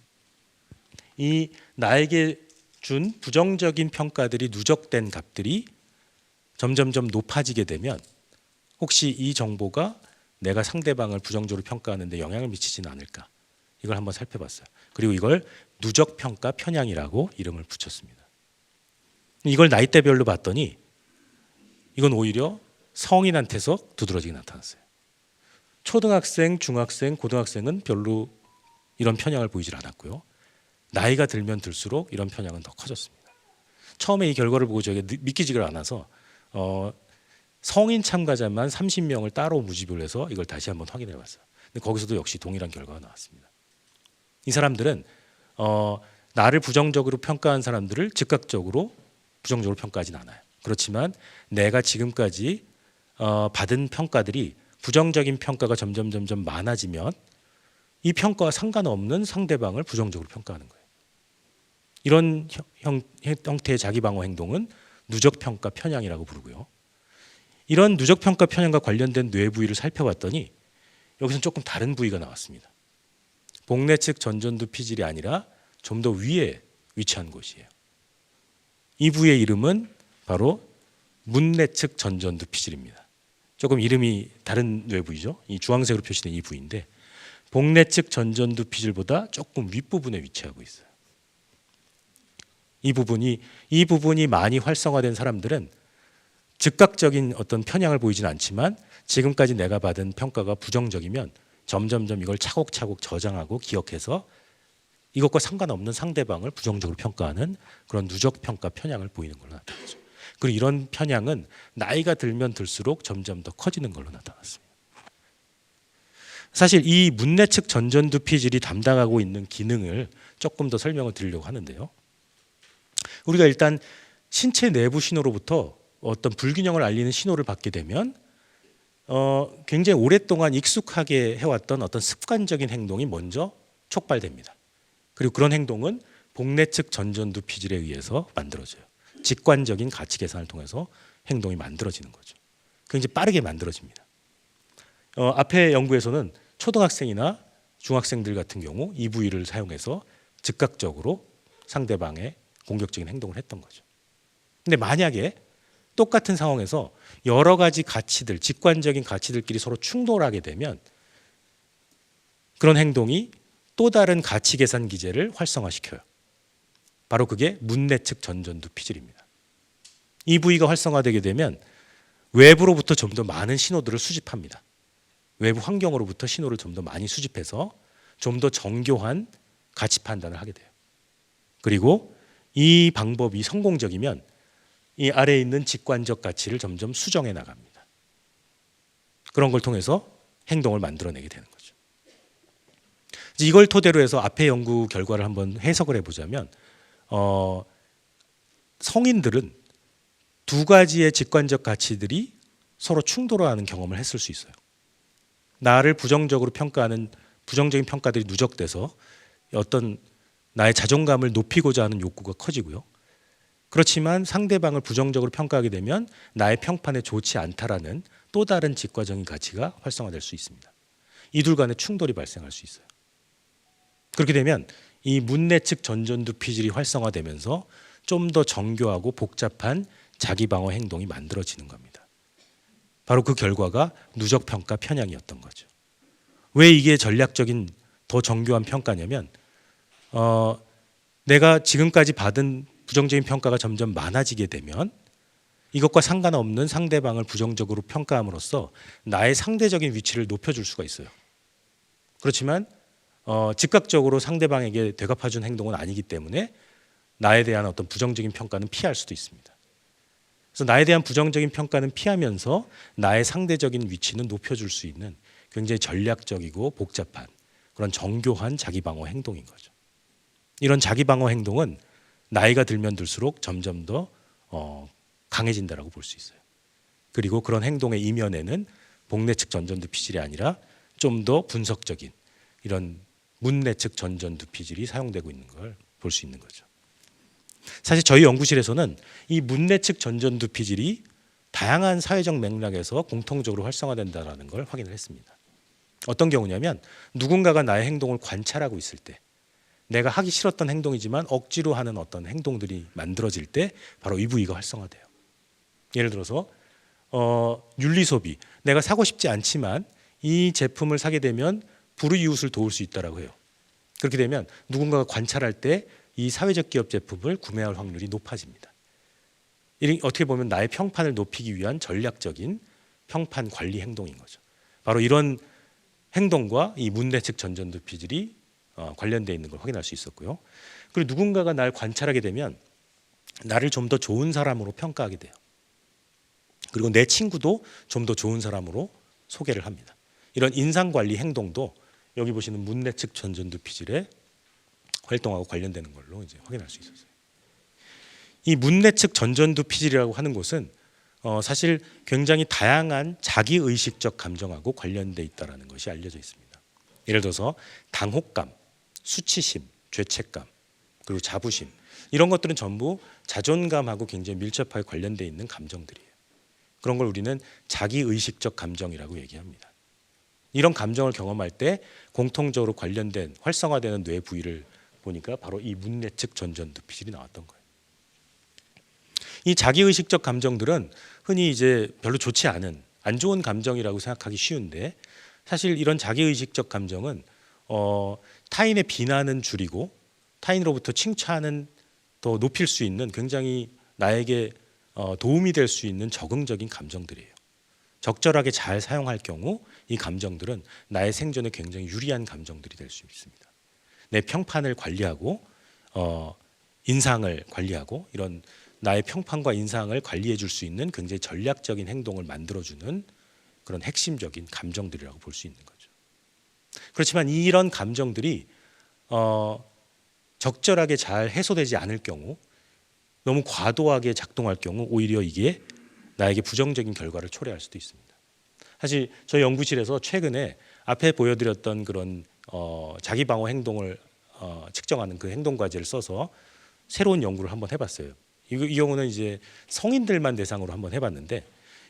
이 나에게 준 부정적인 평가들이 누적된 값들이 점점점 높아지게 되면 혹시 이 정보가 내가 상대방을 부정적으로 평가하는 데 영향을 미치지는 않을까? 이걸 한번 살펴봤어요. 그리고 이걸 누적평가 편향이라고 이름을 붙였습니다. 이걸 나이대별로 봤더니 이건 오히려 성인한테서 두드러지게 나타났어요. 초등학생, 중학생, 고등학생은 별로 이런 편향을 보이질 않았고요. 나이가 들면 들수록 이런 편향은 더 커졌습니다. 처음에 이 결과를 보고 저희가 믿기지가 않아서 성인 참가자만 30명을 따로 모집을 해서 이걸 다시 한번 확인해 봤어요. 근데 거기서도 역시 동일한 결과가 나왔습니다. 이 사람들은 나를 부정적으로 평가한 사람들을 즉각적으로 부정적으로 평가하진 않아요. 그렇지만 내가 지금까지 받은 평가들이 부정적인 평가가 점점 많아지면 이 평가와 상관없는 상대방을 부정적으로 평가하는 거예요. 이런 형태의 자기 방어 행동은 누적평가 편향이라고 부르고요. 이런 누적평가 편향과 관련된 뇌 부위를 살펴봤더니 여기서는 조금 다른 부위가 나왔습니다. 복내측 전전두 피질이 아니라 좀 더 위에 위치한 곳이에요. 이 부위의 이름은 바로 문내측 전전두 피질입니다. 조금 이름이 다른 뇌 부위죠. 이 주황색으로 표시된 이 부위인데 복내측 전전두 피질보다 조금 윗부분에 위치하고 있어요. 이 부분이 많이 활성화된 사람들은 즉각적인 어떤 편향을 보이지는 않지만 지금까지 내가 받은 평가가 부정적이면 점점점 이걸 차곡차곡 저장하고 기억해서 이것과 상관없는 상대방을 부정적으로 평가하는 그런 누적평가 편향을 보이는 걸로 나타나죠. 그리고 이런 편향은 나이가 들면 들수록 점점 더 커지는 걸로 나타났습니다. 사실 이 문내측 전전두 피질이 담당하고 있는 기능을 조금 더 설명을 드리려고 하는데요. 우리가 일단 신체 내부 신호로부터 어떤 불균형을 알리는 신호를 받게 되면 굉장히 오랫동안 익숙하게 해왔던 어떤 습관적인 행동이 먼저 촉발됩니다. 그리고 그런 행동은 복내측 전전두 피질에 의해서 만들어져요. 직관적인 가치 계산을 통해서 행동이 만들어지는 거죠. 굉장히 빠르게 만들어집니다. 앞에 연구에서는 초등학생이나 중학생들 같은 경우 이 부위를 사용해서 즉각적으로 상대방의 공격적인 행동을 했던 거죠. 근데 만약에 똑같은 상황에서 여러 가지 가치들, 직관적인 가치들끼리 서로 충돌하게 되면 그런 행동이 또 다른 가치 계산 기제를 활성화시켜요. 바로 그게 문내측 전전두 피질입니다. 이 부위가 활성화되게 되면 외부로부터 좀 더 많은 신호들을 수집합니다. 외부 환경으로부터 신호를 좀 더 많이 수집해서 좀 더 정교한 가치 판단을 하게 돼요. 그리고 이 방법이 성공적이면 이 아래에 있는 직관적 가치를 점점 수정해 나갑니다. 그런 걸 통해서 행동을 만들어내게 되는 거죠. 이걸 토대로 해서 앞에 연구 결과를 한번 해석을 해보자면 성인들은 두 가지의 직관적 가치들이 서로 충돌하는 경험을 했을 수 있어요. 나를 부정적으로 평가하는 부정적인 평가들이 누적돼서 어떤 나의 자존감을 높이고자 하는 욕구가 커지고요. 그렇지만 상대방을 부정적으로 평가하게 되면 나의 평판에 좋지 않다라는 또 다른 직관적인 가치가 활성화될 수 있습니다. 이 둘 간의 충돌이 발생할 수 있어요. 그렇게 되면 이 문내측 전전두 피질이 활성화되면서 좀 더 정교하고 복잡한 자기방어 행동이 만들어지는 겁니다. 바로 그 결과가 누적평가 편향이었던 거죠. 왜 이게 전략적인 더 정교한 평가냐면 내가 지금까지 받은 부정적인 평가가 점점 많아지게 되면 이것과 상관없는 상대방을 부정적으로 평가함으로써 나의 상대적인 위치를 높여줄 수가 있어요. 그렇지만 즉각적으로 상대방에게 되갚아준 행동은 아니기 때문에 나에 대한 어떤 부정적인 평가는 피할 수도 있습니다. 그래서 나에 대한 부정적인 평가는 피하면서 나의 상대적인 위치는 높여줄 수 있는 굉장히 전략적이고 복잡한 그런 정교한 자기방어 행동인 거죠. 이런 자기방어 행동은 나이가 들면 들수록 점점 더 강해진다라고 볼 수 있어요. 그리고 그런 행동의 이면에는 복내측 전전두 피질이 아니라 좀 더 분석적인 이런 문내측 전전두 피질이 사용되고 있는 걸 볼 수 있는 거죠. 사실 저희 연구실에서는 이 문내측 전전두 피질이 다양한 사회적 맥락에서 공통적으로 활성화된다는 걸 확인을 했습니다. 어떤 경우냐면 누군가가 나의 행동을 관찰하고 있을 때 내가 하기 싫었던 행동이지만 억지로 하는 어떤 행동들이 만들어질 때 바로 이 부위가 활성화돼요. 예를 들어서 윤리소비, 내가 사고 싶지 않지만 이 제품을 사게 되면 불우이웃을 도울 수 있다라고 해요. 그렇게 되면 누군가가 관찰할 때 이 사회적 기업 제품을 구매할 확률이 높아집니다. 어떻게 보면 나의 평판을 높이기 위한 전략적인 평판 관리 행동인 거죠. 바로 이런 행동과 이 문내측 전전두 피질이 관련되어 있는 걸 확인할 수 있었고요. 그리고 누군가가 날 관찰하게 되면 나를 좀 더 좋은 사람으로 평가하게 돼요. 그리고 내 친구도 좀 더 좋은 사람으로 소개를 합니다. 이런 인상관리 행동도 여기 보시는 문내측 전전두 피질에 활동하고 관련되는 걸로 이제 확인할 수 있었어요. 이 문내측 전전두 피질이라고 하는 곳은 사실 굉장히 다양한 자기의식적 감정하고 관련돼 있다는 것이 알려져 있습니다. 예를 들어서 당혹감, 수치심, 죄책감, 그리고 자부심 이런 것들은 전부 자존감하고 굉장히 밀접하게 관련돼 있는 감정들이에요. 그런 걸 우리는 자기의식적 감정이라고 얘기합니다. 이런 감정을 경험할 때 공통적으로 관련된 활성화되는 뇌 부위를 보니까 바로 이 문내측 전전두 피질이 나왔던 거예요. 이 자기의식적 감정들은 흔히 이제 별로 좋지 않은 안 좋은 감정이라고 생각하기 쉬운데 사실 이런 자기의식적 감정은 타인의 비난은 줄이고 타인으로부터 칭찬은 더 높일 수 있는 굉장히 나에게 도움이 될 수 있는 적응적인 감정들이에요. 적절하게 잘 사용할 경우 이 감정들은 나의 생존에 굉장히 유리한 감정들이 될 수 있습니다. 내 평판을 관리하고 인상을 관리하고 이런 나의 평판과 인상을 관리해 줄 수 있는 굉장히 전략적인 행동을 만들어주는 그런 핵심적인 감정들이라고 볼 수 있는 거죠. 그렇지만 이런 감정들이 적절하게 잘 해소되지 않을 경우 너무 과도하게 작동할 경우 오히려 이게 나에게 부정적인 결과를 초래할 수도 있습니다. 사실 저희 연구실에서 최근에 앞에 보여드렸던 그런 자기 방어 행동을 측정하는 그 행동 과제를 써서 새로운 연구를 한번 해봤어요. 이 경우는 이제 성인들만 대상으로 한번 해봤는데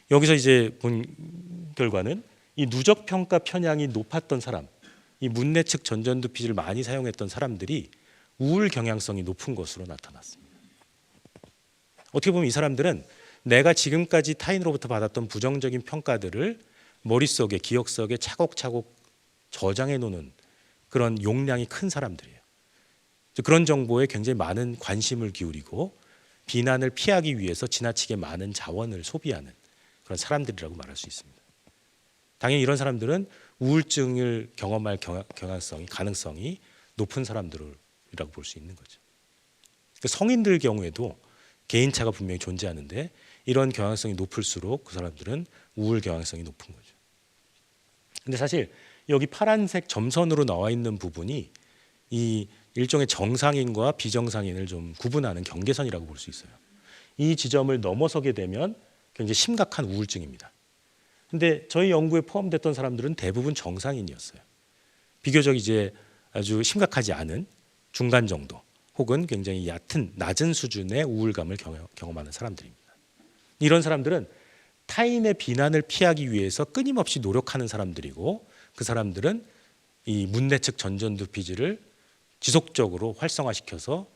여기서 이제 본 결과는 이 누적 평가 편향이 높았던 사람, 이 문내측 전전두피질을 많이 사용했던 사람들이 우울 경향성이 높은 것으로 나타났습니다. 어떻게 보면 이 사람들은 내가 지금까지 타인으로부터 받았던 부정적인 평가들을 머릿속에 기억 속에 차곡차곡 저장해 놓는 그런 용량이 큰 사람들이에요. 그런 정보에 굉장히 많은 관심을 기울이고 비난을 피하기 위해서 지나치게 많은 자원을 소비하는 그런 사람들이라고 말할 수 있습니다. 당연히 이런 사람들은 우울증을 경험할 가능성이 높은 사람들이라고 볼 수 있는 거죠. 성인들 경우에도 개인차가 분명히 존재하는데 이런 경향성이 높을수록 그 사람들은 우울 경향성이 높은 거죠. 근데 사실 여기 파란색 점선으로 나와 있는 부분이 이 일종의 정상인과 비정상인을 좀 구분하는 경계선이라고 볼 수 있어요. 이 지점을 넘어서게 되면 굉장히 심각한 우울증입니다. 근데 저희 연구에 포함됐던 사람들은 대부분 정상인이었어요. 비교적 이제 아주 심각하지 않은 중간 정도 혹은 굉장히 낮은 수준의 우울감을 경험하는 사람들입니다. 이런 사람들은 타인의 비난을 피하기 위해서 끊임없이 노력하는 사람들이고 그 사람들은 이 문내측 전전두피질을 지속적으로 활성화시켜서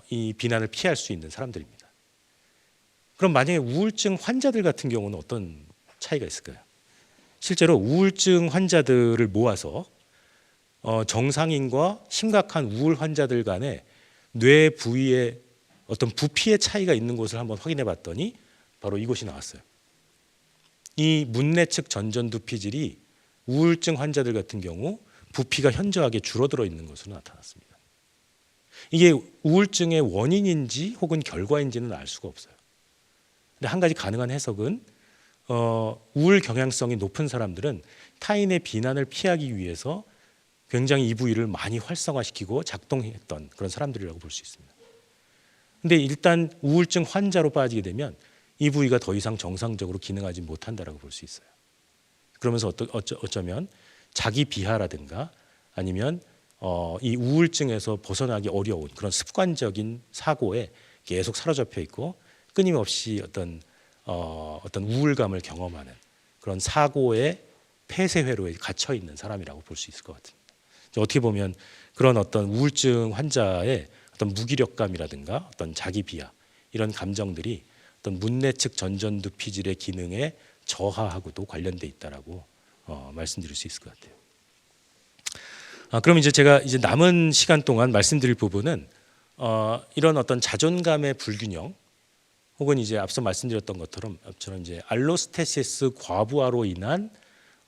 이 비난을 피할 수 있는 사람들입니다. 그럼 만약에 우울증 환자들 같은 경우는 어떤 차이가 있을까요? 실제로 우울증 환자들을 모아서 정상인과 심각한 우울 환자들 간의 뇌 부위에 어떤 부피의 차이가 있는 곳을 한번 확인해 봤더니 바로 이곳이 나왔어요. 이 문내측 전전두피질이 우울증 환자들 같은 경우 부피가 현저하게 줄어들어 있는 것으로 나타났습니다. 이게 우울증의 원인인지 혹은 결과인지는 알 수가 없어요. 근데 한 가지 가능한 해석은 우울 경향성이 높은 사람들은 타인의 비난을 피하기 위해서 굉장히 이 부위를 많이 활성화시키고 작동했던 그런 사람들이라고 볼 수 있습니다. 근데 일단 우울증 환자로 빠지게 되면 이 부위가 더 이상 정상적으로 기능하지 못한다라고 볼 수 있어요. 그러면서 어쩌면 자기 비하라든가 아니면 이 우울증에서 벗어나기 어려운 그런 습관적인 사고에 계속 사로잡혀 있고 끊임없이 어떤 우울감을 경험하는 그런 사고의 폐쇄회로에 갇혀 있는 사람이라고 볼 수 있을 것 같습니다. 어떻게 보면 그런 어떤 우울증 환자의 어떤 무기력감이라든가 어떤 자기 비하 이런 감정들이 어떤 문내측 전전두피질의 기능에 저하하고도 관련돼 있다라고 말씀드릴 수 있을 것 같아요. 그럼 이제 제가 이제 남은 시간 동안 말씀드릴 부분은 이런 어떤 자존감의 불균형 혹은 이제 앞서 말씀드렸던 것처럼 이제 알로스테시스 과부하로 인한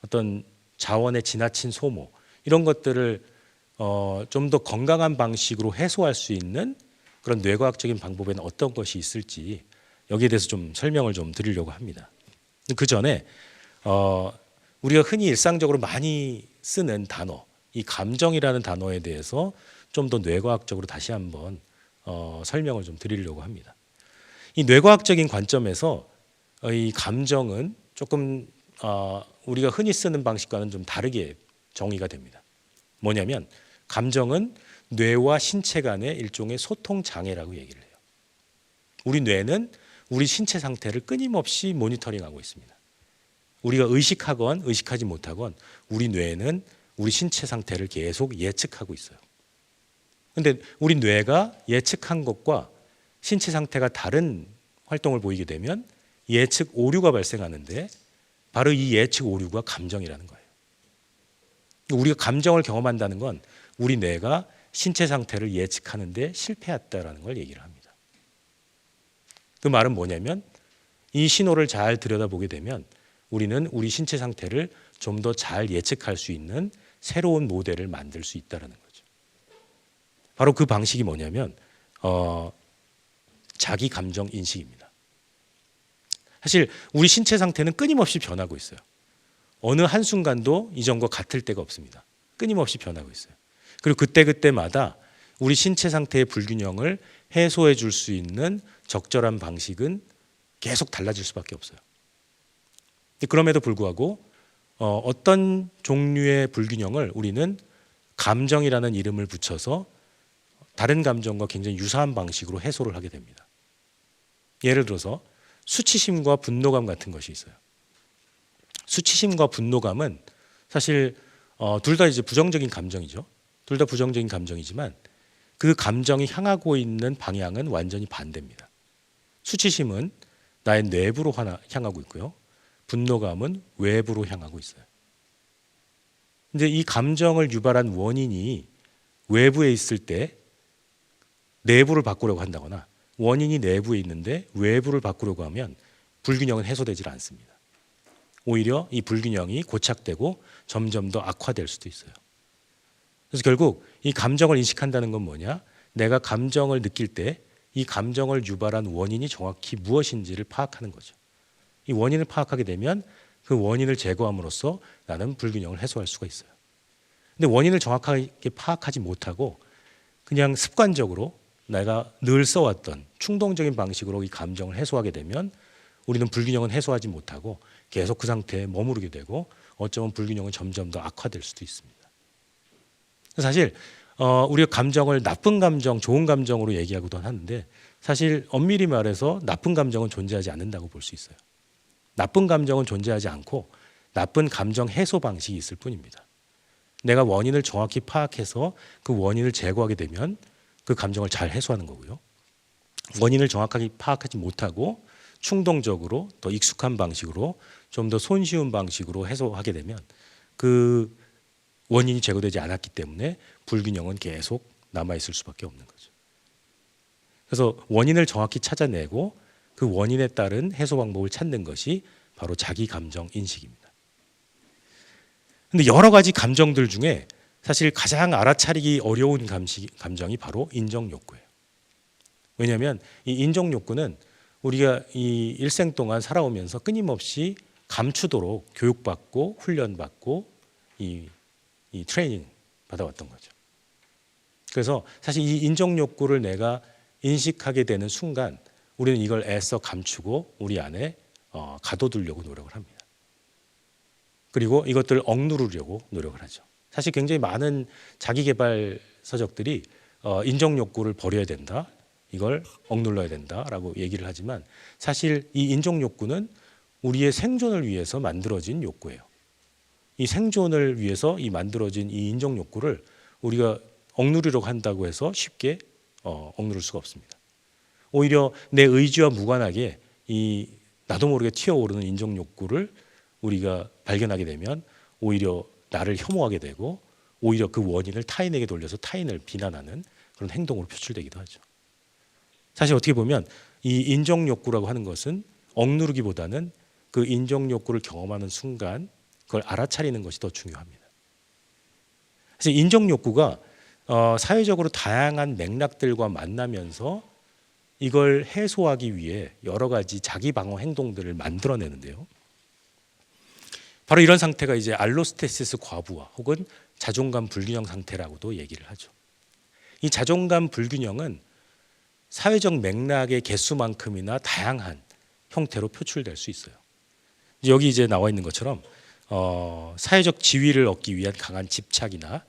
어떤 자원의 지나친 소모 이런 것들을 좀 더 건강한 방식으로 해소할 수 있는 그런 뇌과학적인 방법에는 어떤 것이 있을지 여기에 대해서 좀 설명을 좀 드리려고 합니다. 그 전에 우리가 흔히 일상적으로 많이 쓰는 단어, 이 감정이라는 단어에 대해서 좀 더 뇌과학적으로 다시 한번 설명을 좀 드리려고 합니다. 이 뇌과학적인 관점에서 이 감정은 조금 우리가 흔히 쓰는 방식과는 좀 다르게 정의가 됩니다. 뭐냐면 감정은 뇌와 신체 간의 일종의 소통 장애라고 얘기를 해요. 우리 뇌는 우리 신체 상태를 끊임없이 모니터링하고 있습니다. 우리가 의식하건 의식하지 못하건 우리 뇌는 우리 신체 상태를 계속 예측하고 있어요. 그런데 우리 뇌가 예측한 것과 신체 상태가 다른 활동을 보이게 되면 예측 오류가 발생하는데 바로 이 예측 오류가 감정이라는 거예요. 우리가 감정을 경험한다는 건 우리 뇌가 신체 상태를 예측하는데 실패했다라는 걸 얘기를 합니다. 그 말은 뭐냐면 이 신호를 잘 들여다보게 되면 우리는 우리 신체 상태를 좀 더 잘 예측할 수 있는 새로운 모델을 만들 수 있다는 거죠. 바로 그 방식이 뭐냐면 자기 감정 인식입니다. 사실 우리 신체 상태는 끊임없이 변하고 있어요. 어느 한순간도 이전과 같을 때가 없습니다. 끊임없이 변하고 있어요. 그리고 그때마다 우리 신체 상태의 불균형을 해소해 줄 수 있는 적절한 방식은 계속 달라질 수밖에 없어요. 그럼에도 불구하고 어떤 종류의 불균형을 우리는 감정이라는 이름을 붙여서 다른 감정과 굉장히 유사한 방식으로 해소를 하게 됩니다. 예를 들어서 수치심과 분노감 같은 것이 있어요. 수치심과 분노감은 사실 둘 다 이제 부정적인 감정이죠. 둘 다 부정적인 감정이지만 그 감정이 향하고 있는 방향은 완전히 반대입니다. 수치심은 나의 내부로 향하고 있고요. 분노감은 외부로 향하고 있어요. 근데 이 감정을 유발한 원인이 외부에 있을 때 내부를 바꾸려고 한다거나 원인이 내부에 있는데 외부를 바꾸려고 하면 불균형은 해소되질 않습니다. 오히려 이 불균형이 고착되고 점점 더 악화될 수도 있어요. 그래서 결국 이 감정을 인식한다는 건 뭐냐? 내가 감정을 느낄 때 이 감정을 유발한 원인이 정확히 무엇인지를 파악하는 거죠. 이 원인을 파악하게 되면 그 원인을 제거함으로써 나는 불균형을 해소할 수가 있어요. 근데 원인을 정확하게 파악하지 못하고 그냥 습관적으로 내가 늘 써왔던 충동적인 방식으로 이 감정을 해소하게 되면 우리는 불균형은 해소하지 못하고 계속 그 상태에 머무르게 되고 어쩌면 불균형은 점점 더 악화될 수도 있습니다. 사실 우리가 감정을 나쁜 감정, 좋은 감정으로 얘기하고도 하는데 사실 엄밀히 말해서 나쁜 감정은 존재하지 않는다고 볼 수 있어요. 나쁜 감정은 존재하지 않고 나쁜 감정 해소 방식이 있을 뿐입니다. 내가 원인을 정확히 파악해서 그 원인을 제거하게 되면 그 감정을 잘 해소하는 거고요. 원인을 정확하게 파악하지 못하고 충동적으로 더 익숙한 방식으로 좀 더 손쉬운 방식으로 해소하게 되면 그 원인이 제거되지 않았기 때문에 불균형은 계속 남아있을 수밖에 없는 거죠. 그래서 원인을 정확히 찾아내고 그 원인에 따른 해소 방법을 찾는 것이 바로 자기 감정 인식입니다. 근데 여러 가지 감정들 중에 사실 가장 알아차리기 어려운 감정이 바로 인정 욕구예요. 왜냐하면 이 인정 욕구는 우리가 이 일생 동안 살아오면서 끊임없이 감추도록 교육받고 훈련받고 이 트레이닝 받아왔던 거죠. 그래서 사실 이 인정 욕구를 내가 인식하게 되는 순간 우리는 이걸 애써 감추고 우리 안에 가둬두려고 노력을 합니다. 그리고 이것들을 억누르려고 노력을 하죠. 사실 굉장히 많은 자기개발 서적들이 인정 욕구를 버려야 된다, 이걸 억눌러야 된다라고 얘기를 하지만 사실 이 인정 욕구는 우리의 생존을 위해서 만들어진 욕구예요. 이 생존을 위해서 이 만들어진 이 인정 욕구를 우리가 억누르려고 한다고 해서 쉽게 억누를 수가 없습니다. 오히려 내 의지와 무관하게 이 나도 모르게 튀어오르는 인정 욕구를 우리가 발견하게 되면 오히려 나를 혐오하게 되고 오히려 그 원인을 타인에게 돌려서 타인을 비난하는 그런 행동으로 표출되기도 하죠. 사실 어떻게 보면 이 인정 욕구라고 하는 것은 억누르기보다는 그 인정 욕구를 경험하는 순간 그걸 알아차리는 것이 더 중요합니다. 사실 인정 욕구가 사회적으로 다양한 맥락들과 만나면서 이걸 해소하기 위해 여러 가지 자기 방어 행동들을 만들어내는데요. 바로 이런 상태가 이제 알로스테시스 과부하 혹은 자존감 불균형 상태라고도 얘기를 하죠. 이 자존감 불균형은 사회적 맥락의 개수만큼이나 다양한 형태로 표출될 수 있어요. 여기 이제 나와 있는 것처럼 사회적 지위를 얻기 위한 강한 집착이나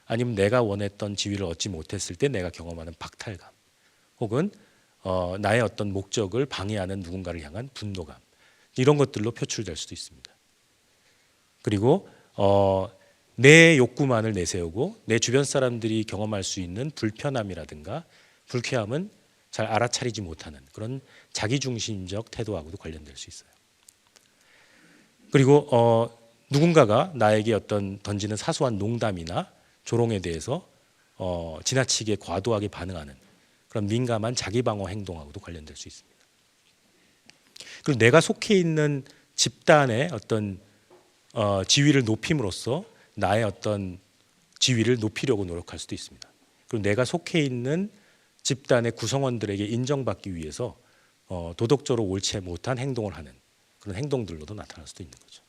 아니면 내가 원했던 지위를 얻지 못했을 때 내가 경험하는 박탈감 혹은 나의 어떤 목적을 방해하는 누군가를 향한 분노감 이런 것들로 표출될 수도 있습니다. 그리고 내 욕구만을 내세우고 내 주변 사람들이 경험할 수 있는 불편함이라든가 불쾌함은 잘 알아차리지 못하는 그런 자기중심적 태도하고도 관련될 수 있어요. 그리고 누군가가 나에게 어떤 던지는 사소한 농담이나 조롱에 대해서 지나치게 과도하게 반응하는 그런 민감한 자기방어 행동하고도 관련될 수 있습니다. 그리고 내가 속해 있는 집단의 어떤 지위를 높임으로써 나의 어떤 지위를 높이려고 노력할 수도 있습니다. 그리고 내가 속해 있는 집단의 구성원들에게 인정받기 위해서 도덕적으로 옳지 못한 행동을 하는 그런 행동들로도 나타날 수도 있는 거죠.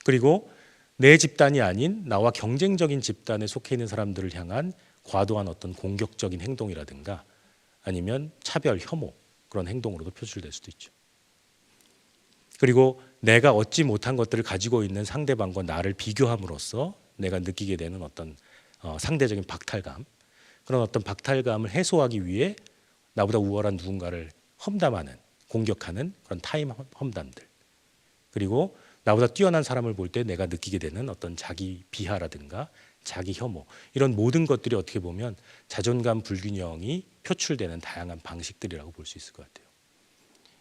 그리고 내 집단이 아닌 나와 경쟁적인 집단에 속해 있는 사람들을 향한 과도한 어떤 공격적인 행동이라든가 아니면 차별, 혐오 그런 행동으로도 표출될 수도 있죠. 그리고 내가 얻지 못한 것들을 가지고 있는 상대방과 나를 비교함으로써 내가 느끼게 되는 어떤 상대적인 박탈감, 그런 어떤 박탈감을 해소하기 위해 나보다 우월한 누군가를 험담하는, 공격하는 그런 타임 험담들, 그리고 나보다 뛰어난 사람을 볼 때 내가 느끼게 되는 어떤 자기 비하라든가 자기 혐오, 이런 모든 것들이 어떻게 보면 자존감 불균형이 표출되는 다양한 방식들이라고 볼 수 있을 것 같아요.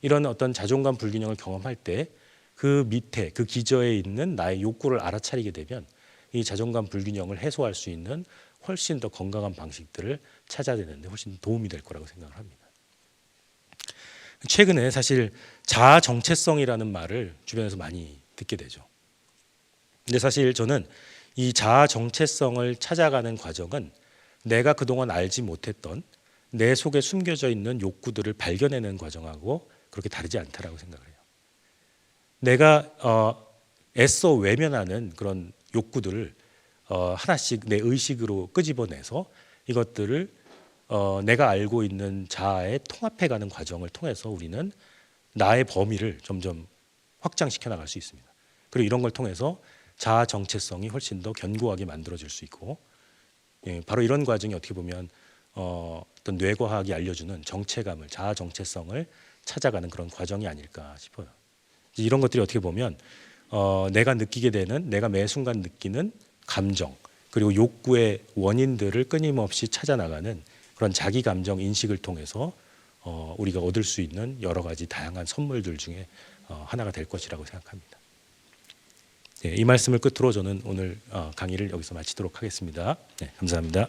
이런 어떤 자존감 불균형을 경험할 때 그 밑에 그 기저에 있는 나의 욕구를 알아차리게 되면 이 자존감 불균형을 해소할 수 있는 훨씬 더 건강한 방식들을 찾아내는데 훨씬 도움이 될 거라고 생각을 합니다. 최근에 사실 자아 정체성이라는 말을 주변에서 많이 듣게 되죠. 근데 사실 저는 이 자아 정체성을 찾아가는 과정은 내가 그동안 알지 못했던 내 속에 숨겨져 있는 욕구들을 발견해내는 과정하고 그렇게 다르지 않다라고 생각을 해요. 내가 애써 외면하는 그런 욕구들을 하나씩 내 의식으로 끄집어내서 이것들을 내가 알고 있는 자아에 통합해가는 과정을 통해서 우리는 나의 범위를 점점 확장시켜 나갈 수 있습니다. 그리고 이런 걸 통해서 자아 정체성이 훨씬 더 견고하게 만들어질 수 있고, 바로 이런 과정이 어떻게 보면 어떤 뇌과학이 알려주는 정체감을, 자아 정체성을 찾아가는 그런 과정이 아닐까 싶어요. 이런 것들이 어떻게 보면 내가 느끼게 되는, 내가 매 순간 느끼는 감정, 그리고 욕구의 원인들을 끊임없이 찾아나가는 그런 자기 감정 인식을 통해서 우리가 얻을 수 있는 여러 가지 다양한 선물들 중에 하나가 될 것이라고 생각합니다. 이 말씀을 끝으로 저는 오늘 강의를 여기서 마치도록 하겠습니다. 감사합니다.